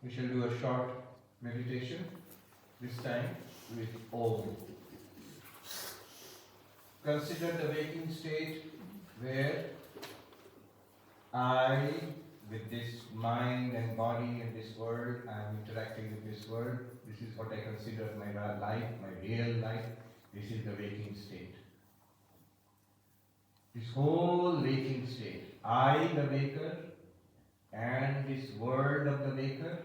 We shall do a short meditation, this time with Om. Consider the waking state where I, with this mind and body and this world, I am interacting with this world. This is what I consider my life, my real life. This is the waking state. This whole waking state, I the waker, and this world of the waker,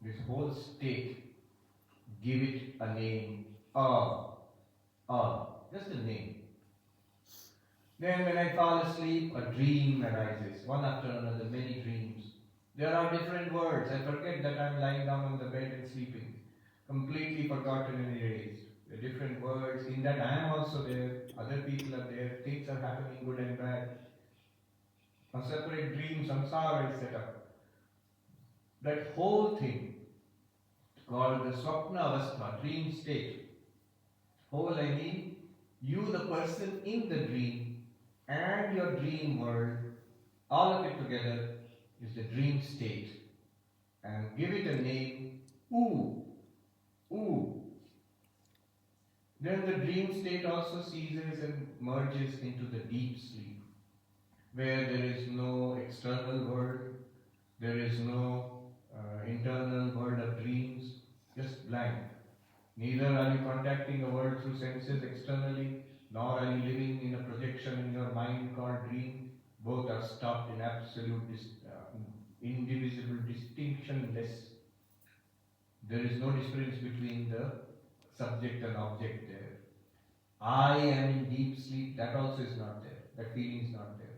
this whole state, give it a name, just a name. Then when I fall asleep, a dream arises, one after another, many dreams. There are different words. I forget that I'm lying down on the bed and sleeping, completely forgotten and erased. The different words, in that I am also there, other people are there, things are happening, good and bad. A separate dream, samsara is set up. That whole thing, called the swapna avastha, dream state. Whole I mean, you the person in the dream and your dream world, all of it together is the dream state. And give it a name, ooh. Then the dream state also ceases and merges into the deep sleep, where there is no external world, there is no internal world of dreams, just blank. Neither are you contacting the world through senses externally, nor are you living in a projection in your mind called dream. Both are stopped in absolute, indivisible, distinctionless. There is no difference between the subject and object there. I am in deep sleep, that also is not there. That feeling is not there.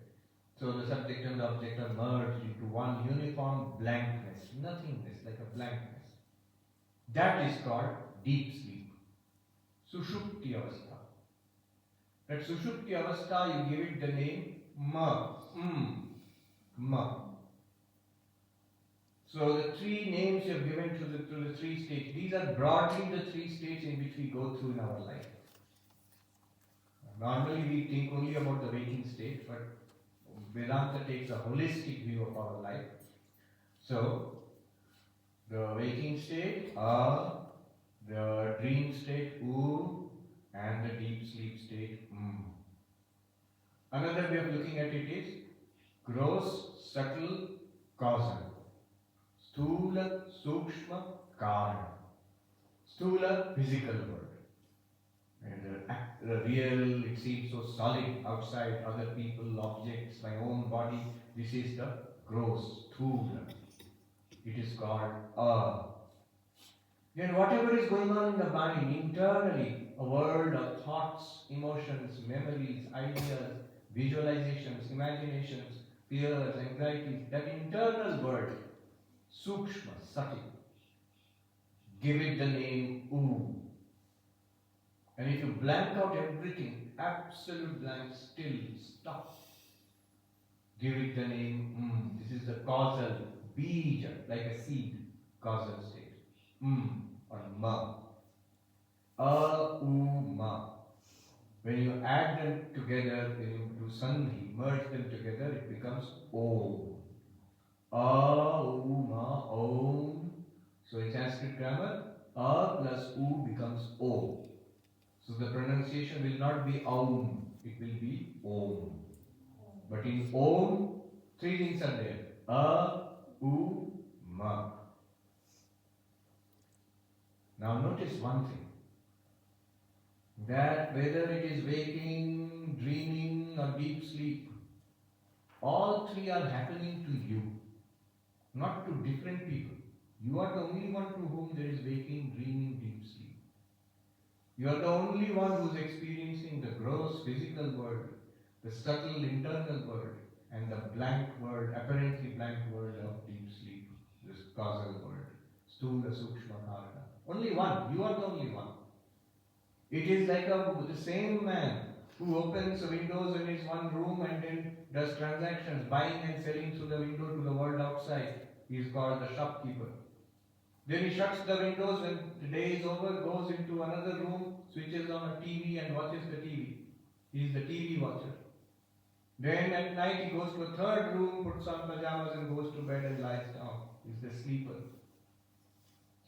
So the subject and the object are merged into one uniform blankness, nothingness, like a blankness. That is called deep sleep. Sushupti avastha. That Sushupti avastha, you give it the name Ma. Ma. So the three names you have given to the three states, these are broadly the three states in which we go through in our life. Normally we think only about the waking state, but Vedanta takes a holistic view of our life. So, the waking state, the dream state, U, and the deep sleep state, M. Another way of looking at it is gross, subtle, causal. Sthula, Sukshma, Karana. Sthula, physical world. And the real, it seems so solid outside, other people, objects, my own body. This is the gross, sthula. It is called Then whatever is going on in the mind internally, a world of thoughts, emotions, memories, ideas, visualizations, imaginations, fears, anxieties, that internal world, sukshma, subtle. Give it the name U. And if you blank out everything, absolute blank, still, stop. Give it the name This is the causal, bija, like a seed, causal state. Or Ma. Ma. When you add them together, when you do sandhi, merge them together, it becomes Om. Ma, Om. So in Sanskrit grammar, A plus U becomes O. So the pronunciation will not be Aum, it will be Om. But in Om, three things are there. U, Ma. Now notice one thing. That whether it is waking, dreaming or deep sleep, all three are happening to you, not to different people. You are the only one to whom there is waking, dreaming, deep sleep. You are the only one who is experiencing the gross physical world, the subtle internal world, and the blank world, apparently blank world of deep sleep, this causal world. Sthula, Sukshma, Karana. Only one. You are the only one. It is like the same man who opens the windows in his one room and then does transactions, buying and selling through the window to the world outside. He is called the shopkeeper. Then he shuts the windows when the day is over, goes into another room, switches on a TV and watches the TV. He is the TV watcher. Then at night he goes to a third room, puts on pajamas and goes to bed and lies down. He is the sleeper.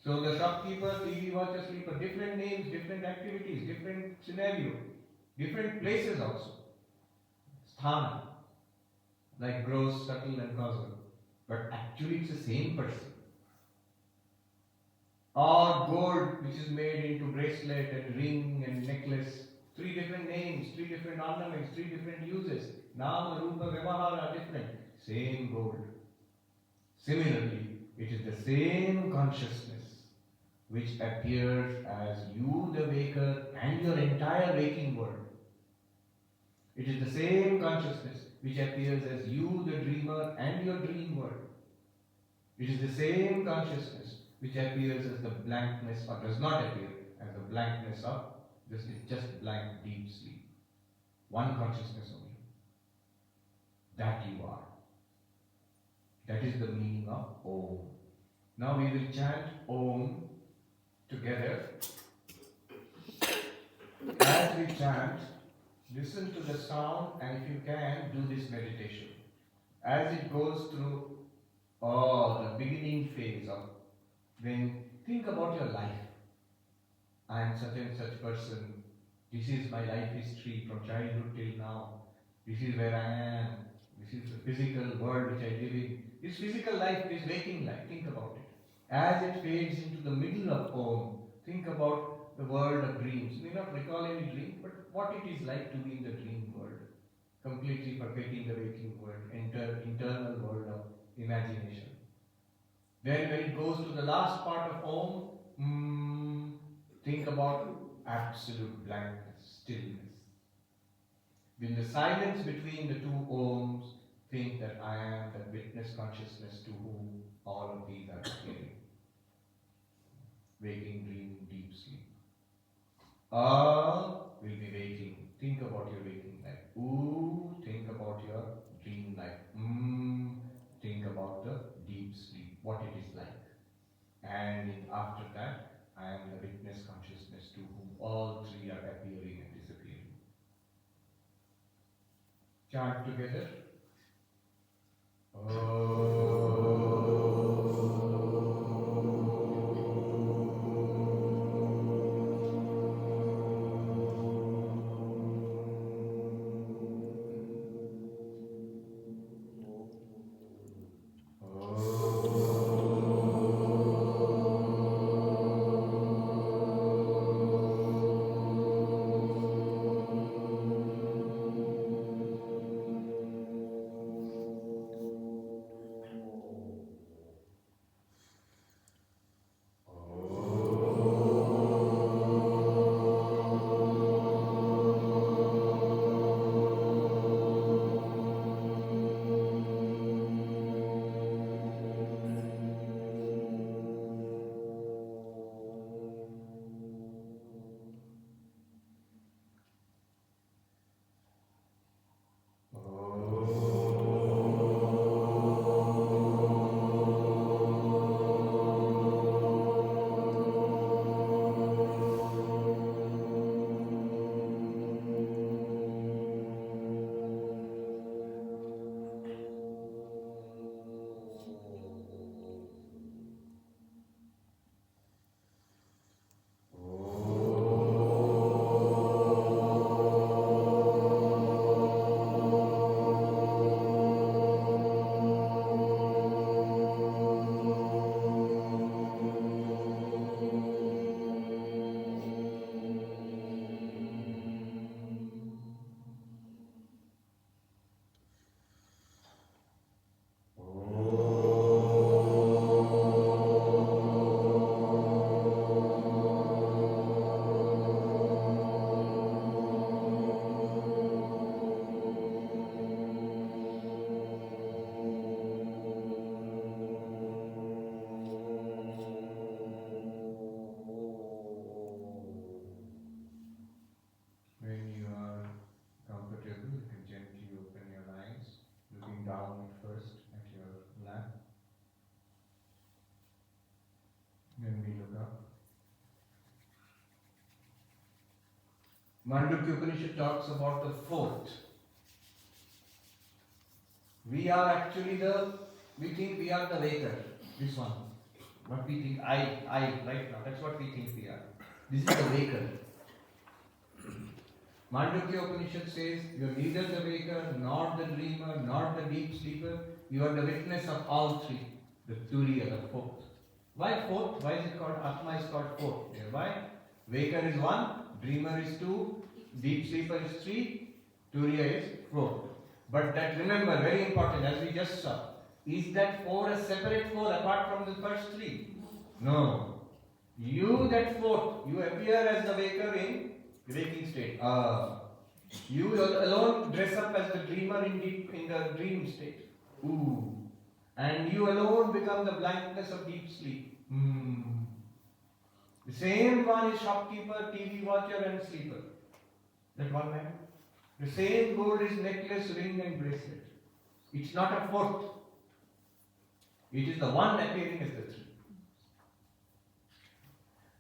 So the shopkeeper, TV watcher, sleeper, different names, different activities, different scenario, different places also. Sthana, like gross, subtle and causal. But actually it's the same person. Or gold, which is made into bracelet and ring and necklace. 3 different names, 3 different ornaments, 3 different uses. Nama, Rupa, Vyavahara are different. Same gold. Similarly, it is the same consciousness which appears as you, the waker, and your entire waking world. It is the same consciousness which appears as you, the dreamer, and your dream world. It is the same consciousness which appears as the blankness, or does not appear as the blankness of just blank deep sleep. One consciousness only. That you are. That is the meaning of Om. Now we will chant Om together. As we chant, listen to the sound, and if you can, do this meditation. As it goes through the beginning phase of when think about your life. I am such and such person. This is my life history from childhood till now. This is where I am. This is the physical world which I live in. This physical life, this waking life, think about it. As it fades into the middle of Om, think about the world of dreams. You may not recall any dream, but what it is like to be in the dream world. Completely forgetting the waking world, enter internal world of imagination. Then when it goes to the last part of Om, think about absolute blankness, stillness. In the silence between the 2 Oms, think that I am the witness consciousness to whom all of these are appearing. Waking, dream, deep sleep. Will be waking. Think about your waking life. Ooh, think about your dream life. Think about the deep sleep, what it is like. And after that, I am the witness consciousness to whom all 3 are appearing and disappearing. Chant together. down first at your lap. Then we look up. Mandukya Upanishad talks about the fourth. We think we are the waker, this one. What we think, I, right now, that's what we think we are. This is the waker. Mandukya Upanishad says, you are neither the waker, nor the dreamer, nor the deep sleeper. You are the witness of all three. The Turiya, the fourth. Why fourth? Why is it called, Atma is called fourth? Why? Waker is one, dreamer is two, deep sleeper is three, Turiya is four. But that, remember, very important, as we just saw, is that four a separate four apart from the first three? No. You, that fourth, you appear as the waker in the waking state. You alone dress up as the dreamer in the dream state. Ooh. And you alone become the blankness of deep sleep. The same one is shopkeeper, TV watcher and sleeper. That one man. The same gold is necklace, ring and bracelet. It's not a fourth. It is the one appearing as the three.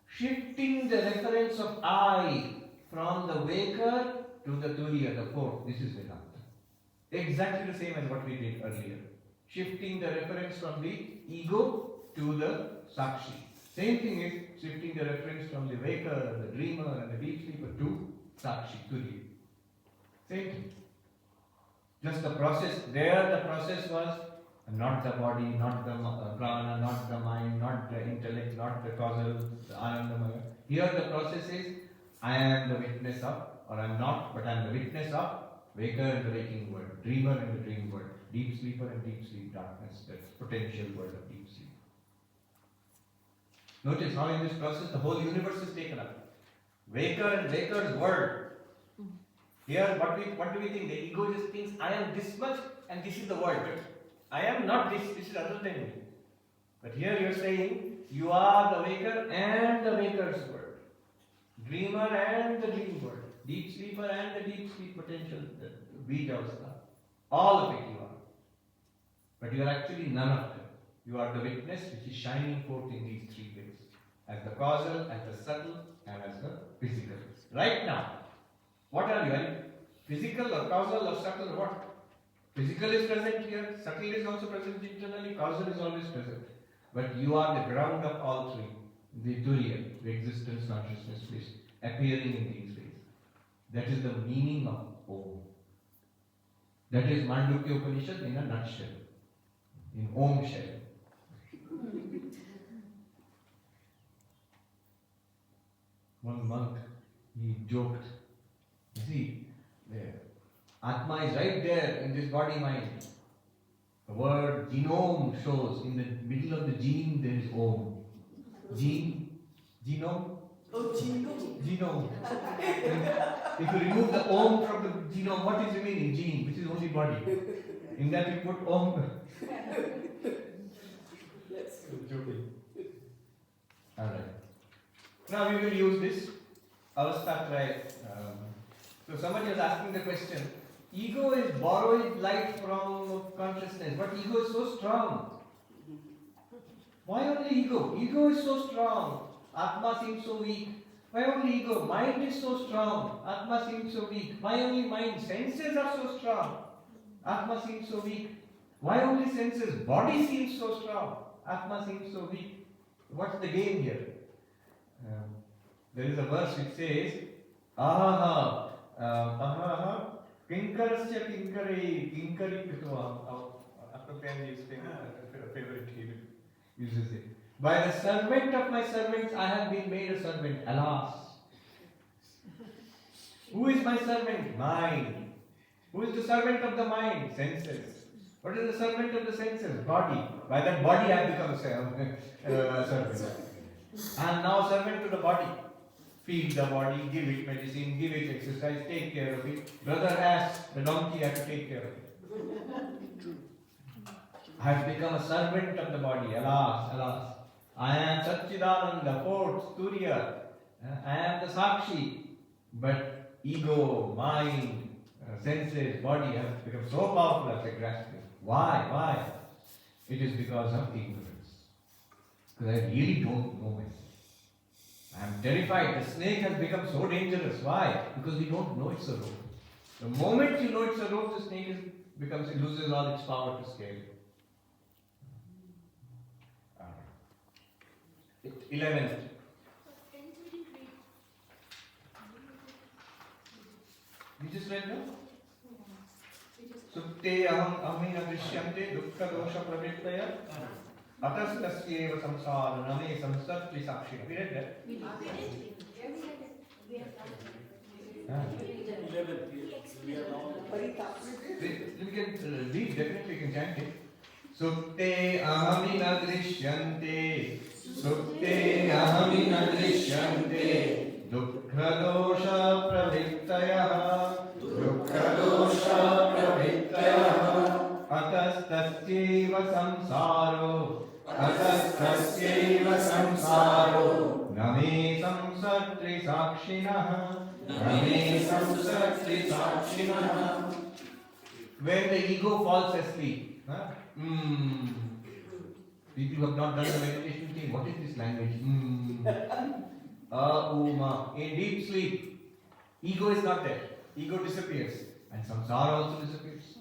Shifting the reference of I from the waker to the Turiya, the fourth. This is Vedanta. Exactly the same as what we did earlier. Shifting the reference from the ego to the Sakshi. Same thing is shifting the reference from the waker, the dreamer and the deep sleeper to Sakshi, Turiya. Same thing. Just the process. There the process was not the body, not the prana, not the mind, not the intellect, not the causal, the anandamaya. Here the process is, I am the witness of, or I am not, but I am the witness of waker and the waking world, dreamer and the dream world, deep sleeper and deep sleep darkness, that's potential world of deep sleep. Notice how in this process the whole universe is taken up. Waker and waker's world. Here what do we think? The ego just thinks I am this much and this is the world. But I am not this is other than me. But here you are saying you are the waker and the waker's world. Dreamer and the dream world. Deep sleeper and the deep sleep potential, the Bijavastha. All of it you are. But you are actually none of them. You are the witness which is shining forth in these three ways. As the causal, as the subtle, and as the physical. Right now, what are you? Are you physical or causal or subtle or what? Physical is present here, subtle is also present internally, causal is always present. But you are the ground of all three. The Turiya, the existence, consciousness, bliss, appearing in these ways. That is the meaning of Om. That is Mandukya Upanishad in a nutshell. In Om shell. One monk, he joked. You see, there. Atma is right there in this body mind. The word genome shows in the middle of the gene there is Om. Gene, genome. Oh, genome. Genome. If you remove the Om from the genome, what is remaining? Gene, which is only body. In that you put Om. Yes. Joking. Alright. Now we will use this Avastatray. So somebody was asking the question, ego is borrowed light from consciousness, but ego is so strong. Why only ego? Ego is so strong. Atma seems so weak. Why only ego? Mind is so strong. Atma seems so weak. Why only mind? Senses are so strong. Atma seems so weak. Why only senses? Body seems so strong. Atma seems so weak. What's the game here? There is a verse which says, Ahaha, Ahaha, Kinkarasya Kinkari, Kinkari Kritvam. Apropyan is a favorite, he uses it. By the servant of my servants, I have been made a servant. Alas. Who is my servant? Mind. Who is the servant of the mind? Senses. What is the servant of the senses? Body. By that body I have become a servant. I am now servant to the body. Feed the body, give it medicine, give it exercise, take care of it. Brother ass, the donkey, I have to take care of it. I have become a servant of the body. Alas, alas. I am Satchidananda, fourth, Turiya. I am the Sakshi. But ego, mind, senses, body have become so powerful as I grasp it. Why? Why? It is because of ignorance. Because I really don't know myself. I am terrified. The snake has become so dangerous. Why? Because we don't know it's a rope. The moment you know it's a rope, the snake loses all its power to scale you. 11th. You just read no? Supte aham amina drishyante dukkha dosha pravittaya atastasyeva samsara name samsartri sakshina. We read that? We can read, definitely we can chant it. Supte ahamina drishyante Supte ahamina drishyante Dukkha dosha pravittaya Dukkha dosha pravittaya Atastasyeva samsaro Name samsartri sakshinah When the ego falls asleep, people who have not done the meditation think, what is this language? In deep sleep, ego is not there. Ego disappears. And samsara also disappears.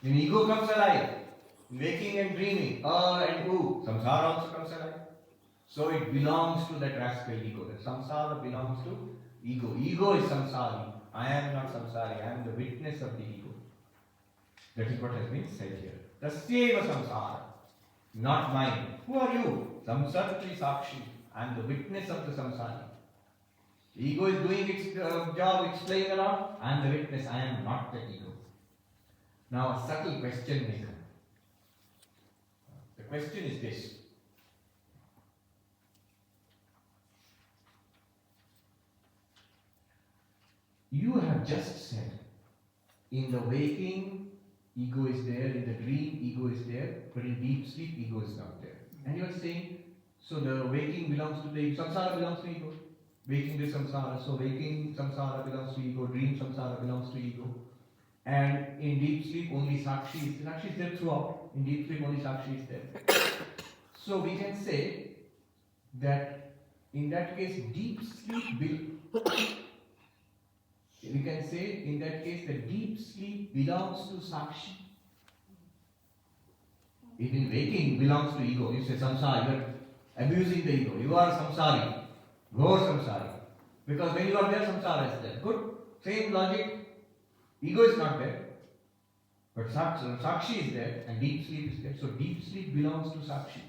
When ego comes alive, waking and dreaming, samsara also comes alive. So it belongs to that rascal ego. The samsara belongs to ego. Ego is samsari. I am not samsari. I am the witness of the ego. That is what has been said here. Tasyeva samsara. Not mine. Who are you? Samsartri sakshi. I am the witness of the samsara. The ego is doing its job, it's playing around. I am the witness. I am not the ego. Now a subtle question may come. The question is this. You have just said, in the waking, ego is there, in the dream, ego is there, but in deep sleep, ego is not there. And you are saying, so the waking belongs to the ego, samsara belongs to ego. Waking is samsara, so waking samsara belongs to ego, dream samsara belongs to ego. And in deep sleep, only sakshi is there throughout. In deep sleep, only sakshi is there. So we can say that in that case, deep sleep we can say in that case the deep sleep belongs to sakshi. If in waking belongs to ego, you say samsara, you are abusing the ego. You are samsari, ghor samsari. Because when you are there, samsara is there. Good, same logic. Ego is not there, but sakshi is there and deep sleep is there. So deep sleep belongs to sakshi.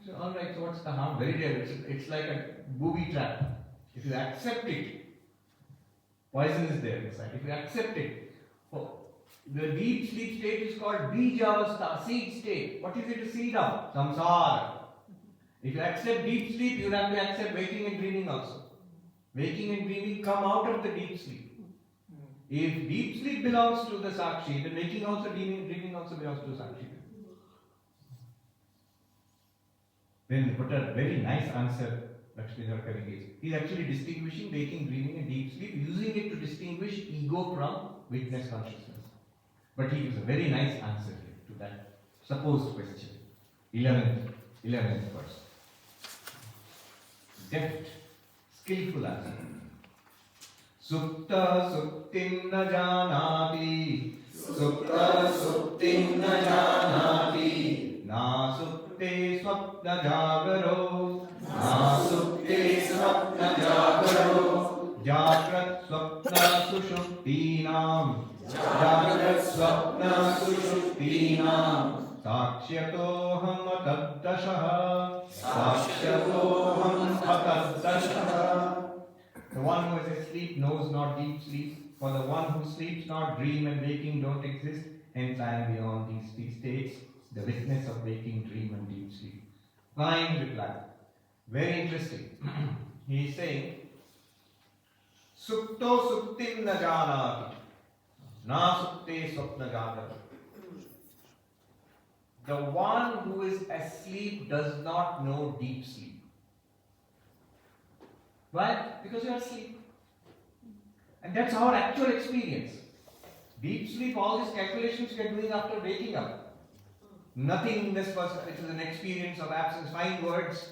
So alright, so what's the harm? Very rare. It's like a booby trap. If you accept it, poison is there inside. If you accept it, the deep sleep state is called bijavastha, seed state. What is it a seed of? Samsara. If you accept deep sleep, you have to accept waking and dreaming also. Waking and dreaming come out of the deep sleep. If deep sleep belongs to the sakshi, then waking also, dreaming also belongs to the sakshi. Then they put a very nice answer. Lakshmi Sarkavi gives. He is actually distinguishing waking, dreaming and deep sleep, using it to distinguish ego from witness consciousness. But he gives a very nice answer here to that supposed question. 11th verse. Deft, skillful answer. Supta suptim na janati. Supta suptim na janati. Na supte swapna jagaro. Nasukte swapna jagaro Jagrat swapna sushuptinam Jagrat swapna sushuptinam Sakshatoham atadashaha Sakshatoham atadashaha. The one who is asleep knows not deep sleep. For the one who sleeps not, dream and waking don't exist. Hence I am beyond these three states, the witness of waking, dream and deep sleep. Fine reply. Very interesting. He is saying, Supto suptim na janati, na supte swapna jagara. The one who is asleep does not know deep sleep. Why? Because you are asleep. And that's our actual experience. Deep sleep, all these calculations we are doing after waking up. Nothingness was, it is an experience of absence. Fine words.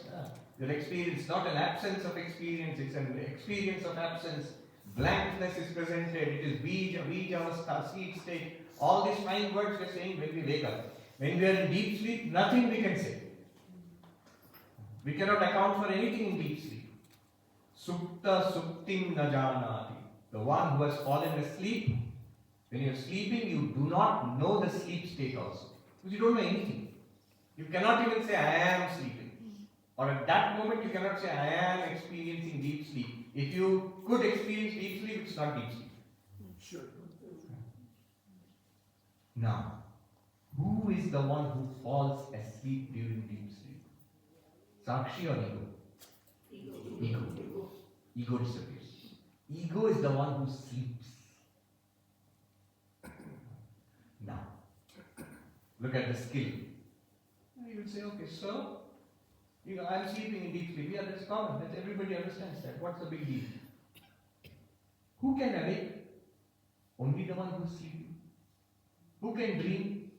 Your experience, not an absence of experience, it's an experience of absence. Blankness is presented, it is vijavastha, seed state. All these fine words we are saying when we wake up. When we are in deep sleep, nothing we can say. We cannot account for anything in deep sleep. Supta suptim na janati. The one who has fallen asleep, when you are sleeping, you do not know the sleep state also. Because you don't know anything. You cannot even say, I am sleeping. Or at that moment, you cannot say, I am experiencing deep sleep. If you could experience deep sleep, it's not deep sleep. Sure. Now, who is the one who falls asleep during deep sleep? Sakshi or ego? Ego. Ego disappears. Ego is the one who sleeps. Now, look at the skill. You would say, okay, so, I'm sleeping in deep sleep. Yeah, that's common. That everybody understands that. What's the big deal? Who can awake? Only the one who is sleeping. Who can dream?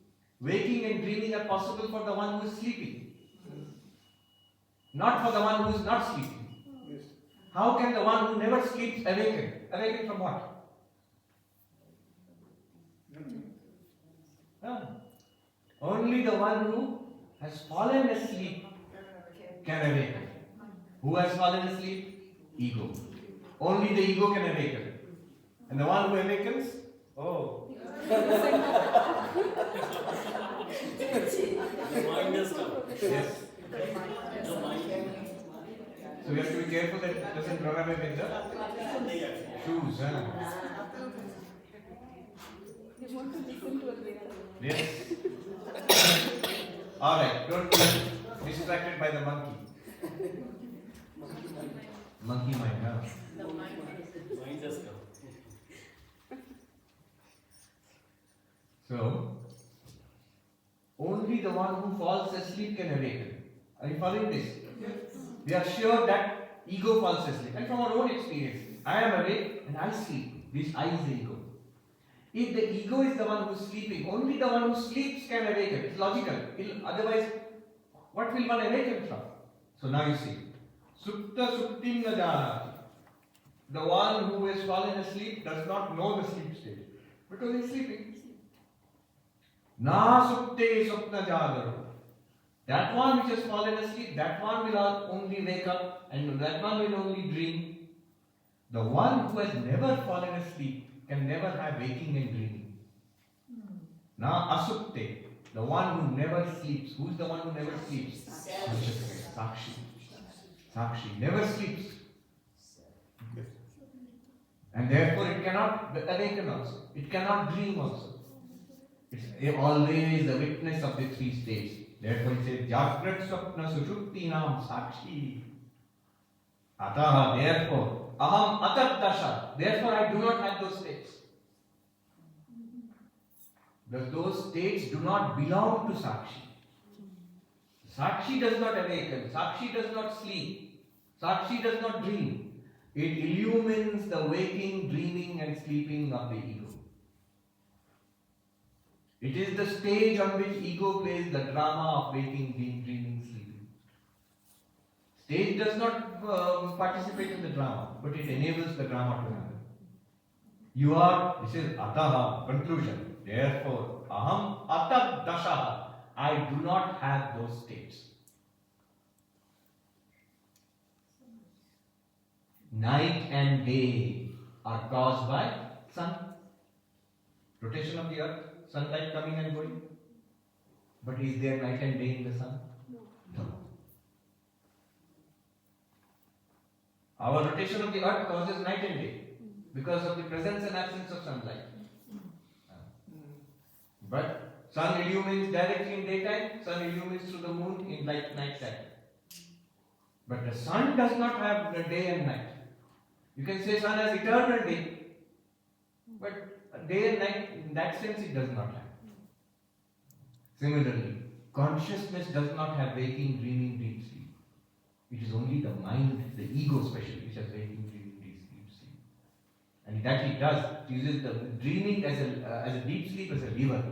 Waking and dreaming are possible for the one who is sleeping. Not for the one who is not sleeping. Yes. How can the one who never sleeps awaken? Awaken from what? Only the one who has fallen asleep can awaken. Who has fallen asleep? Ego. Only the ego can awaken. And the one who awakens? Oh. The mind has come. Yes. The mind. So we have to be careful that it doesn't run away with the shoes. Huh? They want to listen to a prayer. Yes. Alright, don't be distracted by the monkey. Monkey mind, huh? Mind has come. So, only the one who falls asleep can awaken. Are you following this? Yes. We are sure that ego falls asleep. And from our own experience, I am awake and I sleep. This I is the ego. If the ego is the one who is sleeping, only the one who sleeps can awaken. It's logical. Otherwise, what will one awaken from? So now you see. Supta suptim na janati. The one who has fallen asleep does not know the sleep state. Because he is sleeping. Na supte supna jagaru. That one which has fallen asleep, that one will only wake up and that one will only dream. The one who has never fallen asleep can never have waking and dreaming. Na asupte, the one who never sleeps. Who is the one who never sleeps? Sakshi. Sakshi never sleeps. And therefore it cannot awaken also. It cannot dream also. It's always the witness of the three states. Therefore it says, Jagrat Swapna Sushuptinam Sakshi. Ataha, therefore, Aham Atat Dasha. Therefore I do not have those states. Those states do not belong to Sakshi. Sakshi does not awaken. Sakshi does not sleep. Sakshi does not dream. It illumines the waking, dreaming and sleeping of the ego. It is the stage on which ego plays the drama of waking, dreaming, sleeping. Stage does not participate in the drama, but it enables the drama to happen. You are, this is ataha, conclusion. Therefore, aham atat dashaha. I do not have those states. Night and day are caused by sun. Rotation of the earth, sunlight coming and going. But is there night and day in the sun? No. Our rotation of the earth causes night and day because of the presence and absence of sunlight. But sun illumines directly in daytime, sun illumines through the moon in night time. But the sun does not have the day and night. You can say sun has eternal day, but day and night, in that sense, it does not have. Similarly, consciousness does not have waking, dreaming, deep sleep. It is only the mind, the ego especially, which has waking, dreaming, deep sleep. And that it does. It uses the dreaming as a deep sleep as a lever.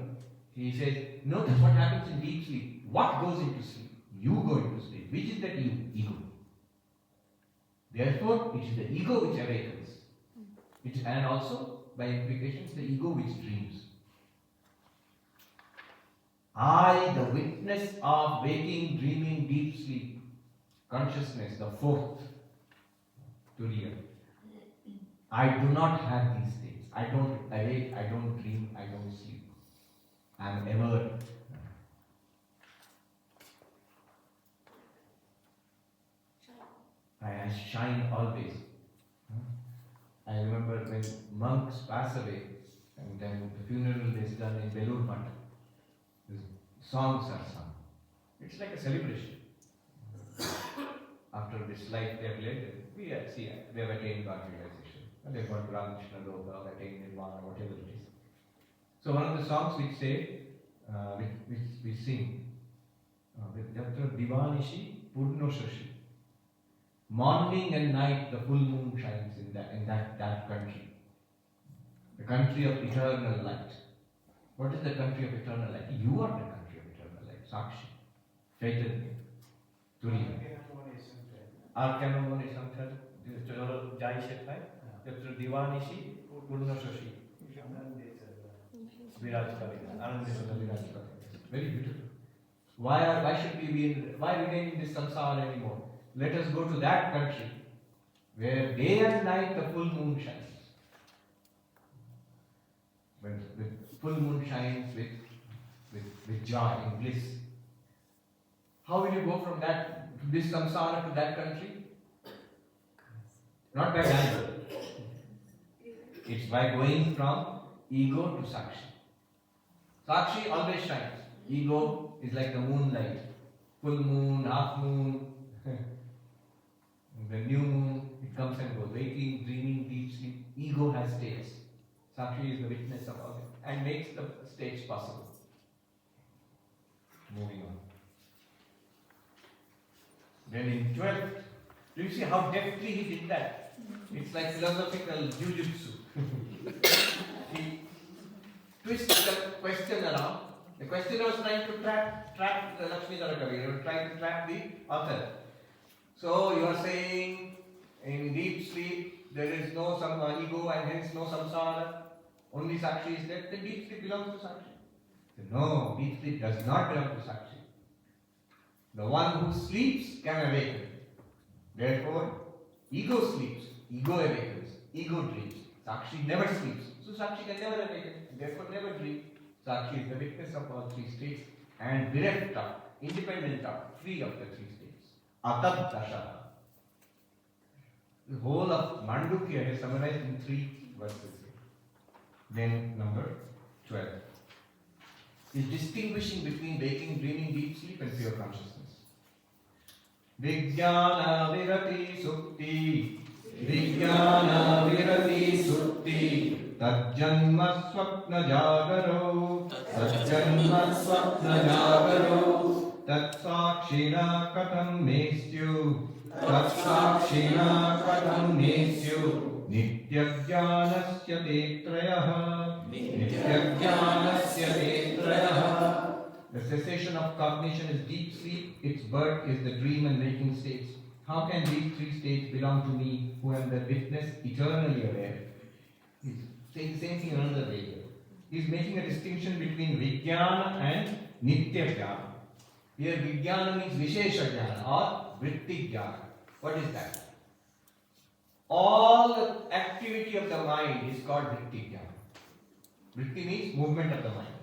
He says, notice what happens in deep sleep. What goes into sleep? You go into sleep. Which is that you? Ego. Therefore, it is the ego which awakens. And also, by implication, it's the ego which dreams. I, the witness of waking, dreaming, deep sleep, consciousness, the fourth, Turiya. I do not have these states. I don't awake, I don't dream, I don't sleep. I am ever. I shine always. I remember when monks pass away, and then the funeral is done in Belur Mata. The songs are sung. It's like a celebration. After this life they have led, they have attained God realization. And they've got Ramakrishna Loka, attained Nirvana, whatever it is. So one of the songs which we sing, Yatra Divanishi Purno Shashi. Morning and night the full moon shines in that country. The country of eternal light. What is the country of eternal light? You are the country of eternal light. Sakshi. Chaitanya. Turiya. আর কেন মনে সংখ্যা চলো যাই শেখায় যত্র দিবানিশি পূর্ণ শশী বিরাজ করে আনন্দে সদা বিরাজ করে very beautiful. Why should we be why remain in this samsara anymore? Let us go to that country where day and night the full moon shines. When the full moon shines with joy and bliss. How will you go from this samsara to that country? Not by dying. It's by going from ego to Sakshi. Sakshi always shines. Ego is like the moonlight. Full moon, half moon, the new moon, it comes and goes. Waking, dreaming, deep sleep. Ego has states. Sakshi is the witness of all it and makes the states possible. Moving on. Then in 12th, do you see how deftly he did that? It's like philosophical jujutsu. He twists the question around. The questioner was trying to trap the Lakshmidhara Kavi, trying to trap the author. So you are saying in deep sleep there is no ego and hence no samsara, only Sakshi is there. Then deep sleep belongs to Sakshi. No, deep sleep does not belong to Sakshi. The one who sleeps can awaken. Therefore, ego sleeps, ego awakens, ego dreams. Sakshi never sleeps, so Sakshi can never awaken, therefore never dream. Sakshi is the witness of all three states and bereft of, independent of, free of the three states. Atad Dasha. The whole of Mandukya is summarized in 3 verses. Then number 12 is distinguishing between waking, dreaming, deep sleep and pure consciousness. Vijnana virati sukti, Vijnana virati sukti, Tajjanma swapna jagaro, Tajjanma swapna jagaro, Tatsakshina katam mesyu, Tatsakshina katam mesyu, Nityajnanasya te trayaha, Nityajnanasya te trayaha. The cessation of cognition is deep sleep, its birth is the dream and waking states. How can these 3 states belong to me who am the witness eternally aware? He's saying the same thing in another way. He's making a distinction between Vijnana and Nitya Jnana. Here Vijnana means Vishesha Jnana or Vritti Jnana. What is that? All the activity of the mind is called Vritti Jnana. Vritti means movement of the mind.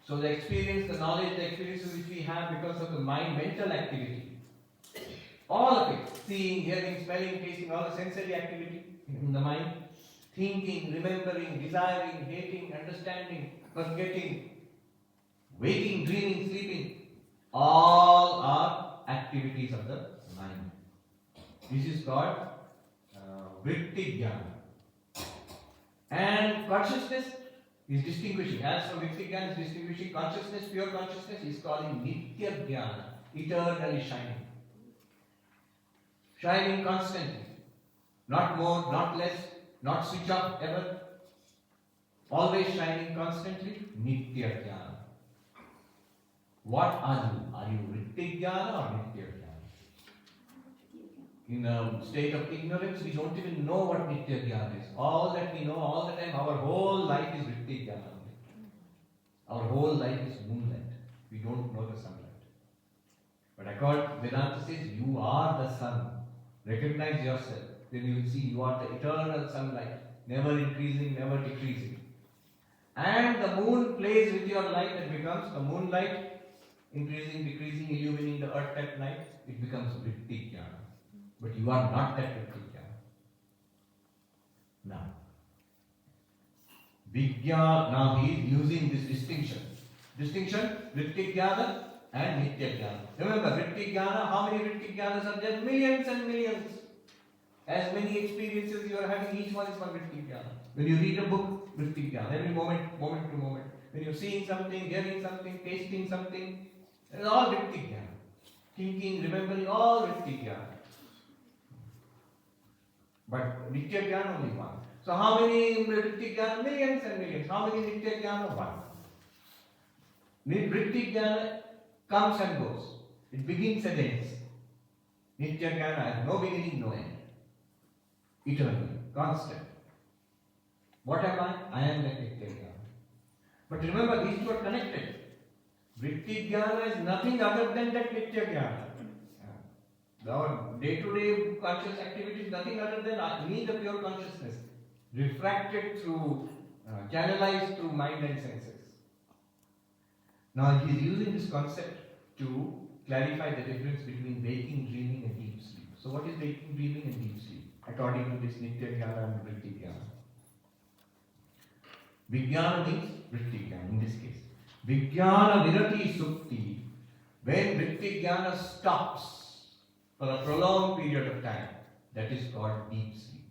So the experience, the knowledge, the experiences which we have because of the mind, mental activity, all of it, seeing, hearing, smelling, tasting, all the sensory activity in the mind, thinking, remembering, desiring, hating, understanding, forgetting, waking, dreaming, sleeping, all are activities of the mind. This is called Vritti Jnana. And consciousness is distinguishing. As from Vritti Jnana is distinguishing consciousness, pure consciousness, is calling Nitya Jnana, eternally shining. Shining constantly. Not more, not less, not switch off ever. Always shining constantly, Nitya Jnana. What are you? Are you Vritti Jnana or Nitya Jnana? In a state of ignorance, we don't even know what Nitya Jnana is. All that we know all the time, our whole life is Vritti Jnana. Our whole life is moonlight. We don't know the sunlight. But Vedanta says you are the sun. Recognize yourself. Then you will see you are the eternal sunlight, never increasing, never decreasing. And the moon plays with your light and becomes the moonlight, increasing, decreasing, illumining the earth at night. It becomes Vritti Jnana. But you are not that Vritti Jnana. Now, Vijnana, now he is using this distinction. Distinction, Vritti Jnana and Nitya Jnana. Remember, Vritti Jnana, how many Vritti Jnanas are there? Millions and millions. As many experiences you are having, each one is one Vritti Jnana. When you read a book, Vritti Jnana, every moment to moment. When you're seeing something, hearing something, tasting something, it's all Vritti Jnana. Thinking, remembering, all Vritti Jnana. But Nitya Jnana only one. So how many Vritti Jnana? Millions and millions. How many Nitya Jnana? One. Vritti Jnana comes and goes. It begins and ends. Nitya Jnana has no beginning, no end. Eternal, constant. What am I? I am like Nitya Jnana. But remember, these two are connected. Vritti Jnana is nothing other than that Nitya Jnana. Our day-to-day conscious activity is nothing other than me, the pure consciousness, refracted through, channelized through mind and senses. Now he is using this concept to clarify the difference between waking, dreaming and deep sleep. So what is waking, dreaming and deep sleep? According to this Nitya Jnana and Vritti Jnana. Vijnana means Vritti Jnana in this case. Vijnana Virati Sukti, when Vritti Jnana stops for a prolonged period of time, that is called deep sleep.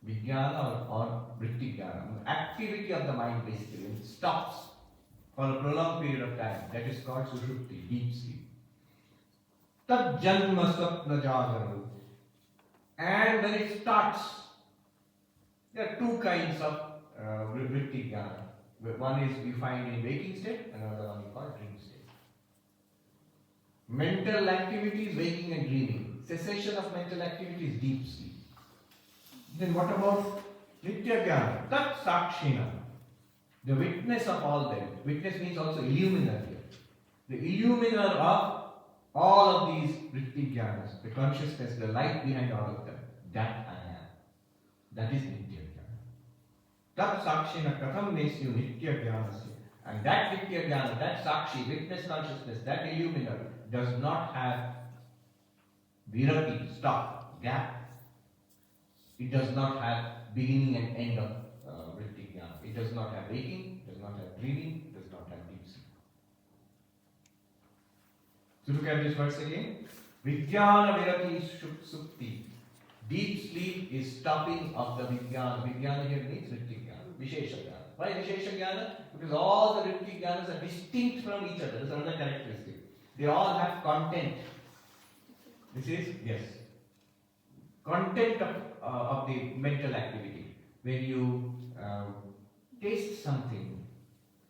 Vijnana or Vritti Jnana, activity of the mind basically, stops for a prolonged period of time, that is called Sushupti, deep sleep. Tad Janma Swapna Jagaru. And when it starts, there are two kinds of Vritti Jnana. One is we find in waking state, another one we call dream state. Mental activities, waking and dreaming. Cessation of mental activity is deep sleep. Then what about Nitya Jnana? Tat Sakshina. The witness of all them. Witness means also illuminer here. The illuminer of all of these Vritti Jnanas, the consciousness, the light behind all of them. That I am. That is Nitya Jnana. Tat Sakshina Katham Nesyu Nitya Jnanasya. And that Nitya Jnana, that Sakshi, witness consciousness, that illuminer does not have virati, stop, gap. It does not have beginning and end of Vritti Jnana. It does not have waking, does not have dreaming, does not have deep sleep. So look at this verse again. Vijnana Virati Sukti. Deep sleep is stopping of the Vijnana. Vijnana here means Vritti Jnana, Vishesha Jnana. Why Vishesha Jnana? Because all the Vritti Jnanas are distinct from each other. That is another characteristic. They all have content. This is, yes, content of the mental activity. When you taste something,